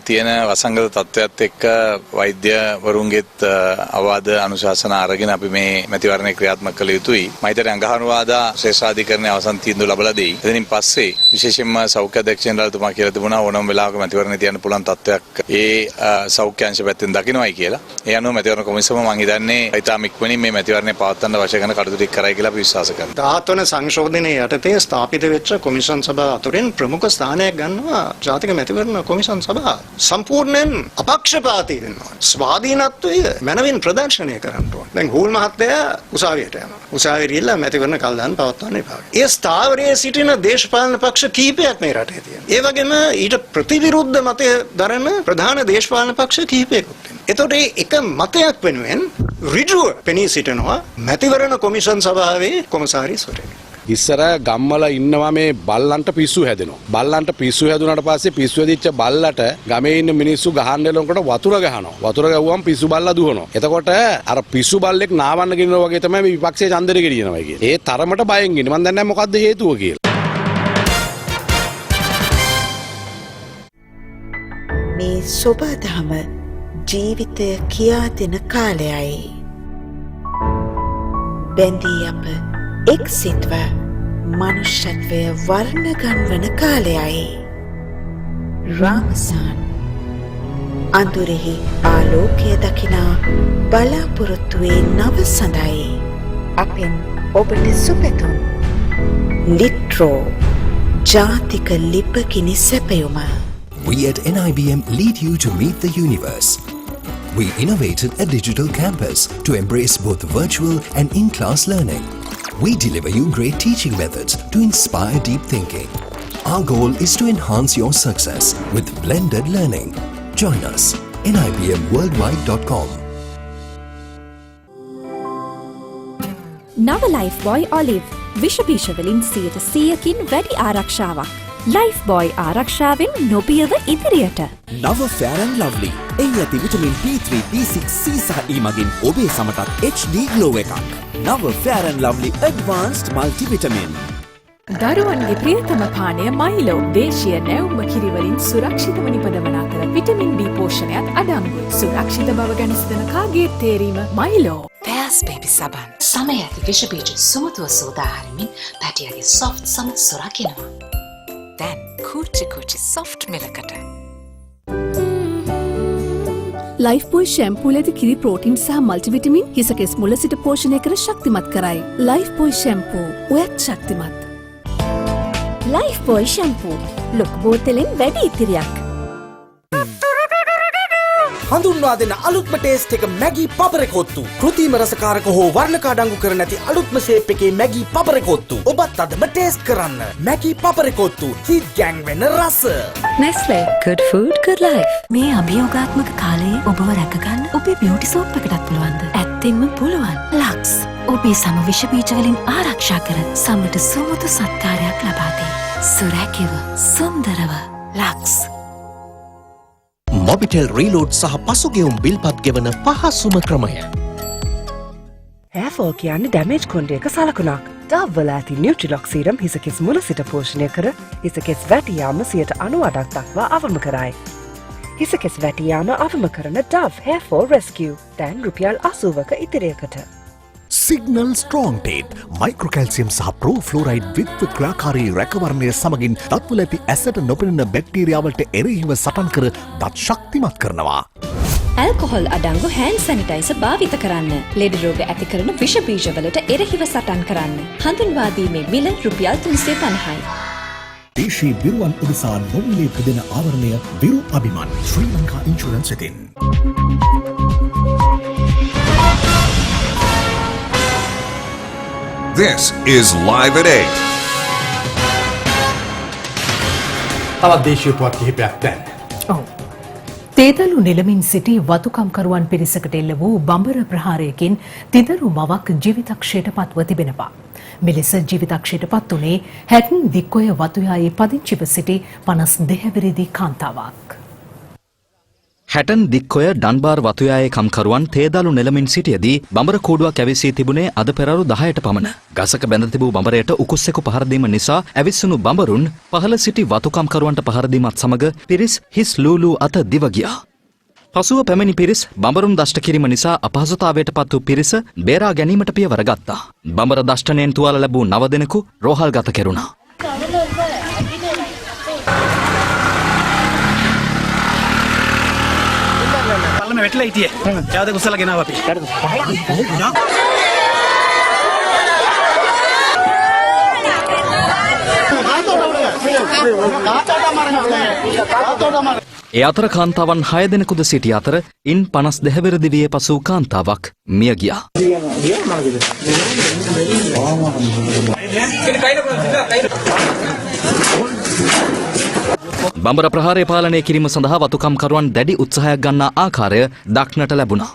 තියෙන වසංගත තත්ත්වයක් එක්ක වෛද්‍යවරුන්ගේත් අවවාද අනුශාසන අරගෙන අපි මේ මැතිවරණය ක්‍රියාත්මක කළ යුතුයි. මම හිතන්නේ අඟහරුවාදා ශ්‍රේෂ්ඨාධිකරණයේ අවසන් තීන්දුව ලබලා දෙයි. එතනින් පස්සේ විශේෂයෙන්ම සෞඛ්‍ය අධ්‍යක්ෂ ජනරාල්තුමා කියලා තිබුණා ඕනම වෙලාවක මැතිවරණය තියන්න පුළුවන් තත්ත්වයක් ඒ සෞඛ්‍ය අංශ පැත්තෙන් දකින්නයි කියලා. ඒ අනුව මැතිවරණ කොමිසම මම හිතන්නේ ඊටම ඉක්මනින් මේ මැතිවරණය පවත්වන්න අවශ්‍ය කරන කටයුතු ටික කරයි කියලා අපි විශ්වාස කරනවා. 17 වන සංශෝධනයේ යටතේ ස්ථාපිත වෙච්ච කොමිෂන් සභාව අතුරින් ප්‍රමුඛ ස්ථානයක් ගන්නවා ජාතික මැතිවරණ කොමිෂන් සභාව. සම්පූර්ණයෙන් අපක්ෂපාතී වෙනවා. ස්වාධීනත්වය මනවින් ප්‍රදර්ශනය කරන්න ඕන. දැන් හූල් මහත්තයා උසාවියට යනවා. උසාවියට ගිහිල්ලා මැතිවරණ කල්දාන් පවත්වන්න එපා. ඒ ස්ථාවරයේ සිටින දේශපාලන පක්ෂ කීපයක් මේ රටේ තියෙනවා. ඒ වගේම ඊට ප්‍රතිවිරුද්ධ මතය දරන ප්‍රධාන දේශපාලන පක්ෂ කීපයකුත් තියෙනවා. එතකොට එක මතයක් වෙනුවෙන් ඍජුව පෙනී සිටිනවා මැතිවරණ කොමිෂන් සභාවේ කොමසාරිස්වරයෙක්. ඉස්සර ගම්වල ඉන්නවා මේ බල්ලන්ට පිස්සු හැදෙනවා. බල්ලන්ට පිස්සු හැදුනට පස්සේ පිස්සු හැදිච්ච බල්ලට ගමේ ඉන්න මිනිස්සු ගහන්න එනකොට වතුර ගහනවා. වතුර ගැව්වම පිස්සු බල්ලා දුවනවා. එතකොට අර පිස්සු බල්ලෙක් නාවන්න ගෙනනවා වගේ තමයි මේ විපක්ෂයේ ඡන්දෙට ගෙනියනවා කියන්නේ. ඒ තරමට බයෙන් ඉන්නේ. මම දන්නේ නැහැ මොකද්ද හේතුව කියලා. මේ සොබාදහම ජීවිතය කියා දෙන කාලයයි. බැඳී අප එක් සිත්ව මනුෂ්‍යත්වය වර්ණගන්වන කාලයයි. රාමසාන් අඳුරෙහි ආලෝකය දකිනා බලාපොරොත්තුවේ නව සඳයි. අපෙන් ඔබට සුපැතුම්. ලිට්‍රෝ ජාතික ලිපගිනි සැපයුම. We at NIBM lead you to meet the universe. We innovated a digital campus to embrace both virtual and in-class learning. We deliver you great teaching methods to inspire deep thinking. Our goal is to enhance your success with blended learning. Join us, nibmworldwide.com. නව life බොයි olive විෂ වලින් 100%කින් වැඩි ආරක්ෂාවක්. Life බොයි ආරක්ෂාවෙන් නොබියව ඉදිරියට. නව fair and lovely. එහි ඇති vitamin B3, B6, C සහ E මගින් ඔබේ සමටත් HD ග්ලෝ එකක්. නව ෆෙයාර් ඇන්ඩ් ලව්ලි ඇඩ්වාන්ස්ඩ් මල්ටිවිටමින්. දරුවන්ගේ ප්‍රියතම පානය මයිලෝ දේශීය නැවුම කිරිවලින් සුරක්ෂිතව නිපදවන අතර විටමින් B පෝෂණයත් අඩංගුයි. සුරක්ෂිත බව ගැන සිතන කාගේ තේරීම මයිලෝ. Pears baby සබන් සමය ඇති විෂ බීජ සුමුතුව සෝදා හරිමින් පැටියගේ soft සම සොරකිනවා. දැන් කූචි soft මිලකට. ලයිෆ් බොයි ෂැම්පූල ඇති කිරි ප්‍රෝටීන් සහ මල්ටිවිටමින් හිස කෙස් මුල සිට පෝෂණය කර ශක්තිමත් කරයි. ලයිෆ් බොයි ෂැම්පූ ඔයත් ශක්තිමත්. ලයිෆ් බොයි ෂැම්පූ ලොකු බෝතලෙන් වැඩි ඉතිරියක්. හඳුන්වා දෙන අලුත්ම ටේස්ට් එක මැගී පපරකොත්තු. කෘතිම රසකාරක හෝ වර්ණකාඩංගු කර නැති අලුත්ම ෂේප් එකේ මැගී පපරකොත්තු. ඔබත් අදම ටේස්ට් කරන්න. මැගී පපරකොත්තු හිට් ගෑන් වෙන රස. Nestle good food good life. මේ අභියෝගාත්මක කාලයේ ඔබව රැකගන්න ඔබේ බියුටි සෝප් එකටත් පුළුවන්ද? ඇත්තෙන්ම පුළුවන්. ලක්ස් ඔබේ සම විෂ බීජ වලින් ආරක්ෂා කර සමට සුමුදු සත්කාරයක් ලබා දෙයි. සුරැකිව සුන්දරව ලක්ස්. මොබිටෙල් රීලෝඩ් සහ පසුගියුම් බිල්පත් ගෙවන පහසුම ක්‍රමය. ඇෆෝ කියන්නේ ඩැමේජ් කොන්ඩේක සලකුණක්. ඩව්වල ඇති නියුට්‍රිලොක් සීරම් හිසකෙස් මුල සිට පෝෂණය කර හිසකෙස් වැටියාම 98% දක්වා අවම කරයි. හිසකෙස් වැටියාම අවම කරන ඩව් hair fall rescue දැන් රුපියල් 80ක ඉතිරියකට. සිග්නල් ස්ට්‍රෝං ටේප් මයික්‍රෝකැල්සියම් සහ ප්‍රෝෆ්ලෝරයිඩ් විත්ව ක්‍රියාකාරී රැකවරණය සමගින් දත්වල ඇති ඇසට නොපෙනෙන බැක්ටීරියාවලට එරෙහිව සටන් කර දත් ශක්තිමත් කරනවා. ඇල්කොහොල් අඩංගු හෑන්ඩ් සැනිටයිසර් භාවිත කරන්න. ලෙඩ රෝග ඇති කරන විෂ බීජවලට එරෙහිව සටන් කරන්න. හඳුන්වා දීමේ මිල රුපියල් 350යි. දේශීය විරුවන් උදෙසා නොමිලේ පුදෙන ආවරණය විරු අභිමාන ශ්‍රී ලංකා ඉන්ෂුරන්ස් වෙතින්. This is Live at 8. තවත් දේශීය පුවත් කිහිපයක් දැන්. තේදලු නිලමින් සිටි වතුකම්කරුවන් පිරිසකට එල්ල වූ බඹර ප්‍රහාරයකින් තිදරු මවක් ජීවිතක්ෂයට පත්ව තිබෙනවා. මෙලෙස ජීවිතක්ෂයට පත් වුණේ හැටන් දික්කොය වතුයායේ පදිංචිව සිටි 52 වෙනිදි කාන්තාවක්. හැටන් දික්කොය ඩන්බාර් වතුයායේ කම්කරුවන් තේදලු නෙලමින් සිටියදී බඹර කූඩුවක් ඇවිස්සී තිබුණේ අද පෙරළු 10ට පමණ. ගසක බැඳ තිබූ බඹරයට උකුස්සෙකු පහර දීම නිසා ඇවිස්සුණු බඹරුන් පහළ සිටි වතුකම්කරුවන්ට පහර දීමත් සමග පිරිස් හිස් ලූලූ අත දිව ගියා. පසුව පැමිණි පිරිස් බඹරුන් දෂ්ට කිරීම නිසා අපහසුතාවයට පත් වූ පිරිස බේරා ගැනීමට පියවර ගත්තා. බඹර දෂ්ටනයෙන් තුවාල ලැබූ 9 දෙනෙකු රෝහල්ගත කෙරුණා. පල්ලම වැටලා හිටියේ. යාද කුසල ගෙනාව අපි. ඒ අතර කාන්තාවන් 6 දෙනෙකුද සිටි අතර ඉන් 52 වෙනිදි වියේ පසු කාන්තාවක් මිය ගියා. බඹර ප්‍රහාරය පාලනය කිරීම සඳහා වතුකම්කරුවන් දැඩි උත්සාහයක් ගන්නා ආකාරය දක්නට ලැබුණා.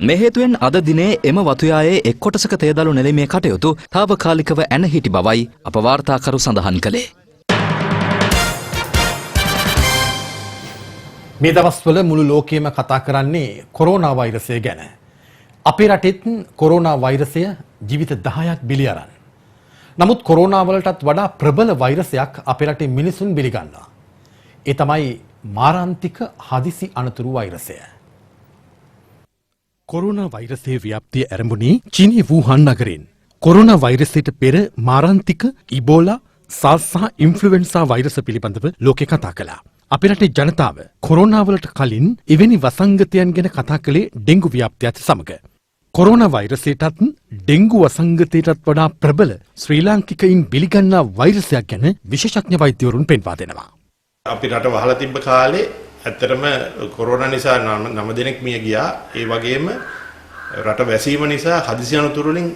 මේ හේතුවෙන් අද දිනේ එම වතුයායේ එක් කොටසක තේදලු නෙළීමේ කටයුතු తాවකාලිකව ඇන හිටි බවයි අප වාර්තාකරු සඳහන් කළේ. මේ දවස්වල මුළු ලෝකයේම කතා කරන්නේ කොරෝනා වෛරසය ගැන. අපේ රටෙත් කොරෝනා වෛරසය ජීවිත 10ක් බිලි අරන්. නමුත් කොරෝනා වලටත් වඩා ප්‍රබල වෛරසයක් අපේ රටේ මිනිසුන් පිළිගන්නවා. ඒ තමයි මාරාන්තික හදිසි අනතුරු වෛරසය. කොරෝනා වෛරසයේ ව්‍යාප්තිය ආරම්භුනේ චීනයේ වුහාන් නගරයෙන්. කොරෝනා වෛරසයට පෙර මාරාන්තික ඉබෝලා, SARS සහ ඉන්ෆ්ලුවෙන්සා වෛරස පිළිබඳව ලෝකේ කතා කළා. අපේ රටේ ජනතාව කොරෝනා වලට කලින් එවැනි වසංගතයන් ගැන කතා කළේ ඩෙන්ගු ව්‍යාප්තියත් සමග. කොරෝනා වෛරසයටත් ඩෙන්ගු වසංගතයටත් වඩා ප්‍රබල ශ්‍රී ලාංකිකයින් පිළිගන්නා වෛරසයක් ගැන විශේෂඥ වෛද්‍යවරුන් පෙන්වා දෙනවා. අපි රට වහලා තිබ්බ කාලේ ඇත්තටම කොරෝනා නිසා 9 දෙනෙක් මිය ගියා. ඒ වගේම රට වැසීම නිසා හදිසි අනතුරු වලින්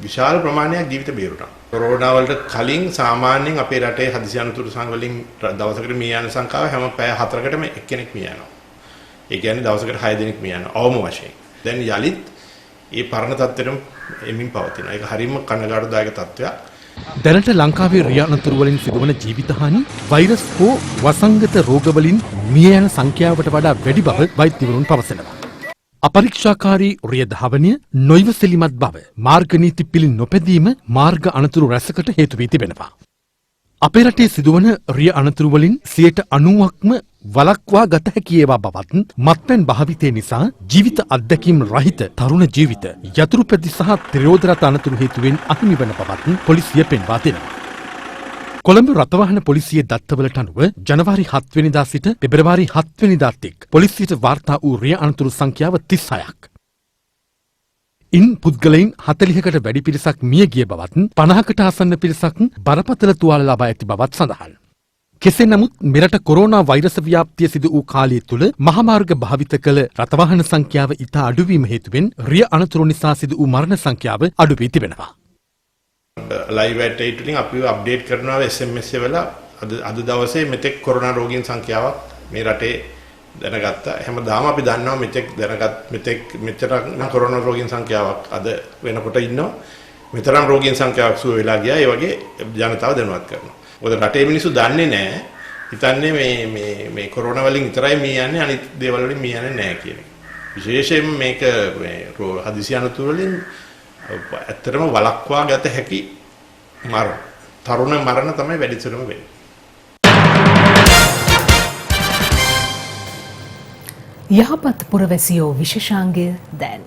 විශාල ප්‍රමාණයක් ජීවිත බේරුණා. කොරෝනා වලට කලින් සාමාන්‍යයෙන් අපේ රටේ හදිසි අනතුරු වලින් දවසකට මිය යන සංඛ්‍යාව හැම පැය 4කටම එක්කෙනෙක් මිය යනවා. ඒ කියන්නේ දවසකට 6 දෙනෙක් මිය යනවා අවම වශයෙන්. දැන් යලිත් ඒ පරණ තත්ත්වෙටම එමින් පවතිනවා. ඒක හරියම කනගාටුදායක තත්ත්වයක්. දැනට ලංකාවේ රිය අනතුරු වලින් සිදුවන ජීවිතහානි වෛරස් හෝ වසංගත රෝග වලින් මිය යන සංඛ්‍යාවට වඩා වැඩි බව වෛද්‍යවරුන් පවසනවා. අපරීක්ෂාකාරී රිය ධාවනය, නොයිවසිලිමත් බව, මාර්ග නීති පිළි නොපැදීම මාර්ග අනතුරු රැසකට හේතු වී තිබෙනවා. අපේ රටේ සිදුවන රිය අනතුරු වලින් 90%ක්ම වළක්වා ගත හැකි ඒවා බවත් මත්පැන් භාවිතය නිසා ජීවිත අත්දැකීම් රහිත තරුණ ජීවිත යතුරුපැදි සහ ත්‍රිරෝධරත අනතුරු හේතුවෙන් අහිමි වන බවත් පොලිසිය පෙන්වා දෙනවා. කොළඹ රථවාහන පොලිසියේ දත්තවලට අනුව ජනවාරි 7 වෙනිදා සිට පෙබරවාරි 7 වෙනිදා තෙක් පොලිසියට වාර්තා වූ රිය අනතුරු සංඛ්‍යාව 36ක්. ඉන් පුද්ගලයින් 40කට වැඩි පිරිසක් මිය ගිය බවත් 50කට ආසන්න පිරිසක් බරපතල තුවාල ලබා ඇති බවත් සඳහන්. කෙසේ නමුත් මෙරට කොරෝනා වෛරස ව්‍යාප්තිය සිදු වූ කාලය තුළ මහමාර්ග භාවිත කළ රථවාහන සංඛ්‍යාව ඉතා අඩු වීම හේතුවෙන් රිය අනතුරු නිසා සිදු වූ මරණ සංඛ්‍යාව අඩු වී තිබෙනවා. ලයිව් ඇට් වලින් අපිව අප්ඩේට් කරනවා SMS වල අද දවසේ මෙතෙක් කොරෝනා රෝගීන් සංඛ්‍යාවක් මේ රටේ දැනගත්තා. හැමදාම අපි දන්නවා මෙතෙක් කොරෝනා රෝගීන් සංඛ්‍යාවක් අද වෙනකොට ඉන්නවා. මෙතරම් රෝගීන් සංඛ්‍යාවක් සුව වෙලා ගියා. ඒ වගේ ජනතාව දැනුවත් කරනවා. මොකද රටේ මිනිස්සු දන්නේ නැහැ. හිතන්නේ මේ කොරෝනා වලින් විතරයි මේ යන්නේ අනිත් දේවල් වලින් මේ යන්නේ නැහැ කියන එක. විශේෂයෙන් මේක හදිසි අනතුරු වලින් ඇත්තටම වළක්වා ගත හැකි මරණ. තරුණ මරණ තමයි වැඩිසරම වෙන්නේ. යහපත් පුරවැසියෝ විශේෂාංගය දැන්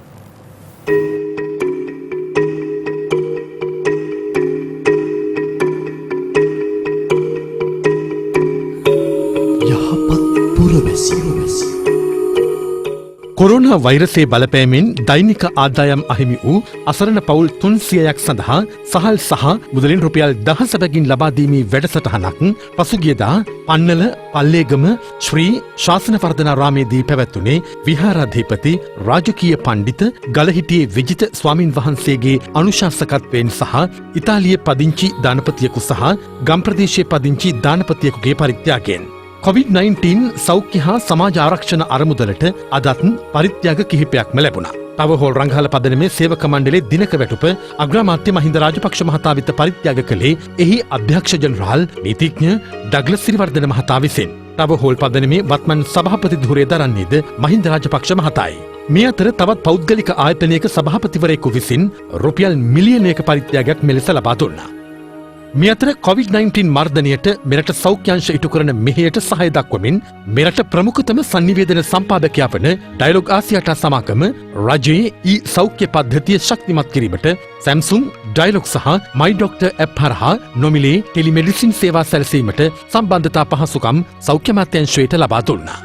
කොරෝනා වෛරසයේ බලපෑමෙන් දෛනික ආදායම් අහිමි වූ අසරණ පවුල් 300ක් සඳහා සහල් සහ මුදලින් රුපියල් 10 බැගින් ලබා දීමේ වැඩසටහනක් පසුගියදා පන්නල පල්ලේගම ශ්‍රී ශාසන වර්ධනාරාමේදී පැවැත්වුණේ විහාරාධිපති රාජකීය පණ්ඩිත ගලහිටියේ විජිත ස්වාමින් වහන්සේගේ අනුශාසකත්වයෙන් සහ ඉතාලියේ පදිංචි දානපතියෙකු සහ ගම් ප්‍රදේශයේ පදිංචි දානපතියෙකුගේ පරිත්‍යාගයෙන් COVID-19 සෞඛ්‍ය හා සමාජ ආරක්ෂණ අරමුදලට අදත් පරිත්‍යාග කිහිපයක්ම ලැබුණා. තවහෝල් රංගහල පදනමේ සේවක මණ්ඩලයේ දිනක වැටුප අග්‍රාමාත්‍ය මහින්ද රාජපක්ෂ මහතා වෙත පරිත්‍යාග කළේ එහි අධ්‍යක්ෂ ජනරාල් නීතිඥ ඩග්ලස් සිරිවර්ධන මහතා විසින්. තවහෝල් පදනමේ වත්මන් සභාපති ධුරය දරන්නේද මහින්ද රාජපක්ෂ මහතායි. මේ අතර තවත් පෞද්ගලික ආයතනයක සභාපතිවරයෙකු විසින් රුපියල් මිලියනයක පරිත්‍යාගයක් මෙලෙස ලබා දුන්නා. මේ අතර COVID-19 මර්ධනයට මෙරට සෞඛ්‍යංශ ඉටු කරන මෙහෙයට සහාය දක්වමින් මෙරට ප්‍රමුඛතම සංනිවේදන සම්පාදකයා වන ඩයලොග් ආසියාටා සමාගම රජයේ සෞඛ්‍ය පද්ධතිය ශක්තිමත් කිරීමට Samsung ඩයලොග් සහ My Doctor ඇප් හරහා නොමිලේ ටෙලිමෙඩිසින් සේවා සැලසීමට සම්බන්ධතා පහසුකම් සෞඛ්‍ය අමාත්‍යාංශයට ලබා දුන්නා.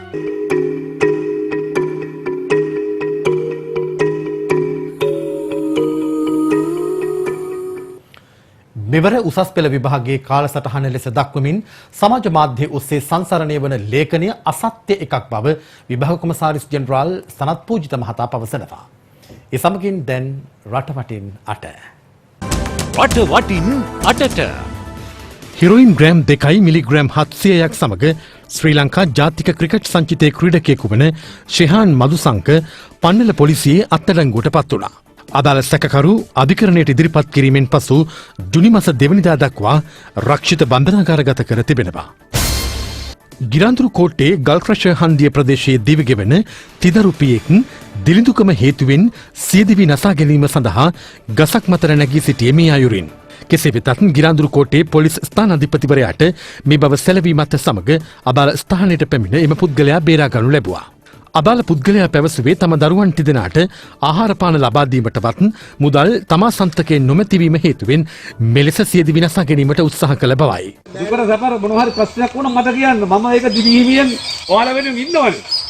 මෙවර උසස් පෙළ විභාගයේ කාලසටහන ලෙස දක්වමින් සමාජ මාධ්‍ය ඔස්සේ සංසරණය වන ලේඛනය අසත්‍ය එකක් බව විභාග කොමසාරිස් ජෙනරාල් සනත් පූජිත මහතා පවසනවා. ඒ සමගින් දැන් රටවටින් අට. රටවටින් අටට හිරොයින් ග්‍රෑම් 2 මිලිග්‍රෑම් 700ක් සමග ශ්‍රී ලංකා ජාතික ක්‍රිකට් සංචිතයේ ක්‍රීඩකයෙකු වන ශෙහාන් මදුසංක පන්නල පොලිසියේ අත්අඩංගුවට පත් වුණා. අදාළ සැකකරු අධිකරණයට ඉදිරිපත් කිරීමෙන් පසු ජුනි මාස 2 වෙනිදා දක්වා රක්ෂිත බන්ධනාගාරගත කර තිබෙනවා. ගිරාඳුරු කෝට්ටේ ගල්ක්‍රෂ හන්දිය ප්‍රදේශයේ දිවිගෙවන තිදරුපියෙක් දිලිඳුකම හේතුවෙන් සියදිවි නසා ගැනීම සඳහා ගසක් මතර නැගී සිටියේ මේ අයුරින් කෙසේ වෙතත් ගිරාඳුරු කෝට්ටේ පොලිස් ස්ථානාධිපතිවරයාට මේ බව සැලවීමත් සමග අදාළ ස්ථානයට පැමිණ එම පුද්ගලයා බේරා ගනු ලැබුවා. අදාළ පුද්ගලයා පැවසුවේ තම දරුවන් තිදෙනාට ආහාර පාන ලබා දීමටවත් මුදල් තමා සන්තකයෙන් නොමැතිවීම හේතුවෙන් මෙලෙස සියදි විනාශ ගැනීමට උත්සාහ කළ බවයි. දුකර සැපර මොනවා හරි ප්‍රශ්නයක් වුණා මට කියන්න මම ඒක දිවිහිමියෙන් ඔයාලා වෙනුවෙන් ඉන්නවනේ.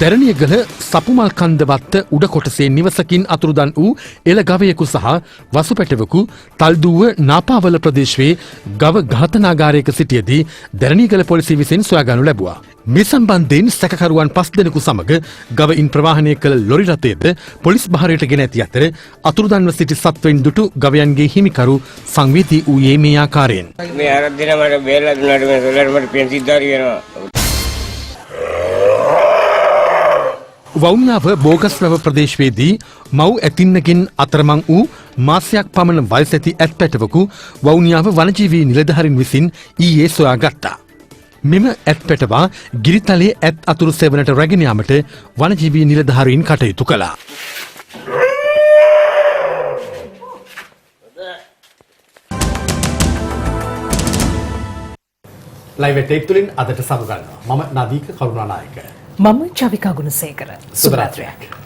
දැරණියගල සපුමල් කන්දවත්ත උඩ කොටසේ නිවසකින් අතුරුදන් වූ එළ ගවයෙකු සහ වසුපැටවකු තල්දුව නාපාවල ප්‍රදේශයේ ගව ඝාතනාගාරයක සිටියදී දැරණියගල පොලිසිය විසින් සොයාගනු ලැබුවා. මේ සම්බන්ධයෙන් සැකකරුවන් 5 දෙනෙකු සමග ගවයින් ප්‍රවාහනය කළ ලොරි රථයද පොලිස් භාරයට ගෙන ඇති අතර අතුරුදන්ව සිටි සත්වයින් දුටු ගවයන්ගේ හිමිකරු සංවේදී වූයේ මේ ආකාරයෙන්. මේ ආරම්භ දින මට බේරලා දුන්නාට මේ සොලර් මට පෙන්සිද්ධාරි වෙනවා. වවුනියාව බෝගස්රව ප්‍රදේශයේදී මව් ඇතින්නකින් අතරමං වූ මාසයක් පමණ වයස ඇති ඇත්පැටවකු වවුනියාව වනජීවී නිලධාරීන් විසින් ඊයේ සොයාගත්තා. මෙම ඇත්පැටවා ගිරිතලයේ ඇත් අතුරු සෙවණට රැගෙන යාමට වනජීවී නිලධාරීන් කටයුතු කළා. ලයිව් එකේ තුලින් අදට සමු ගන්නවා. මම නදීක කරුණානායක. මම චවිකා ගුණසේකර. සුබ රාත්‍රියක්.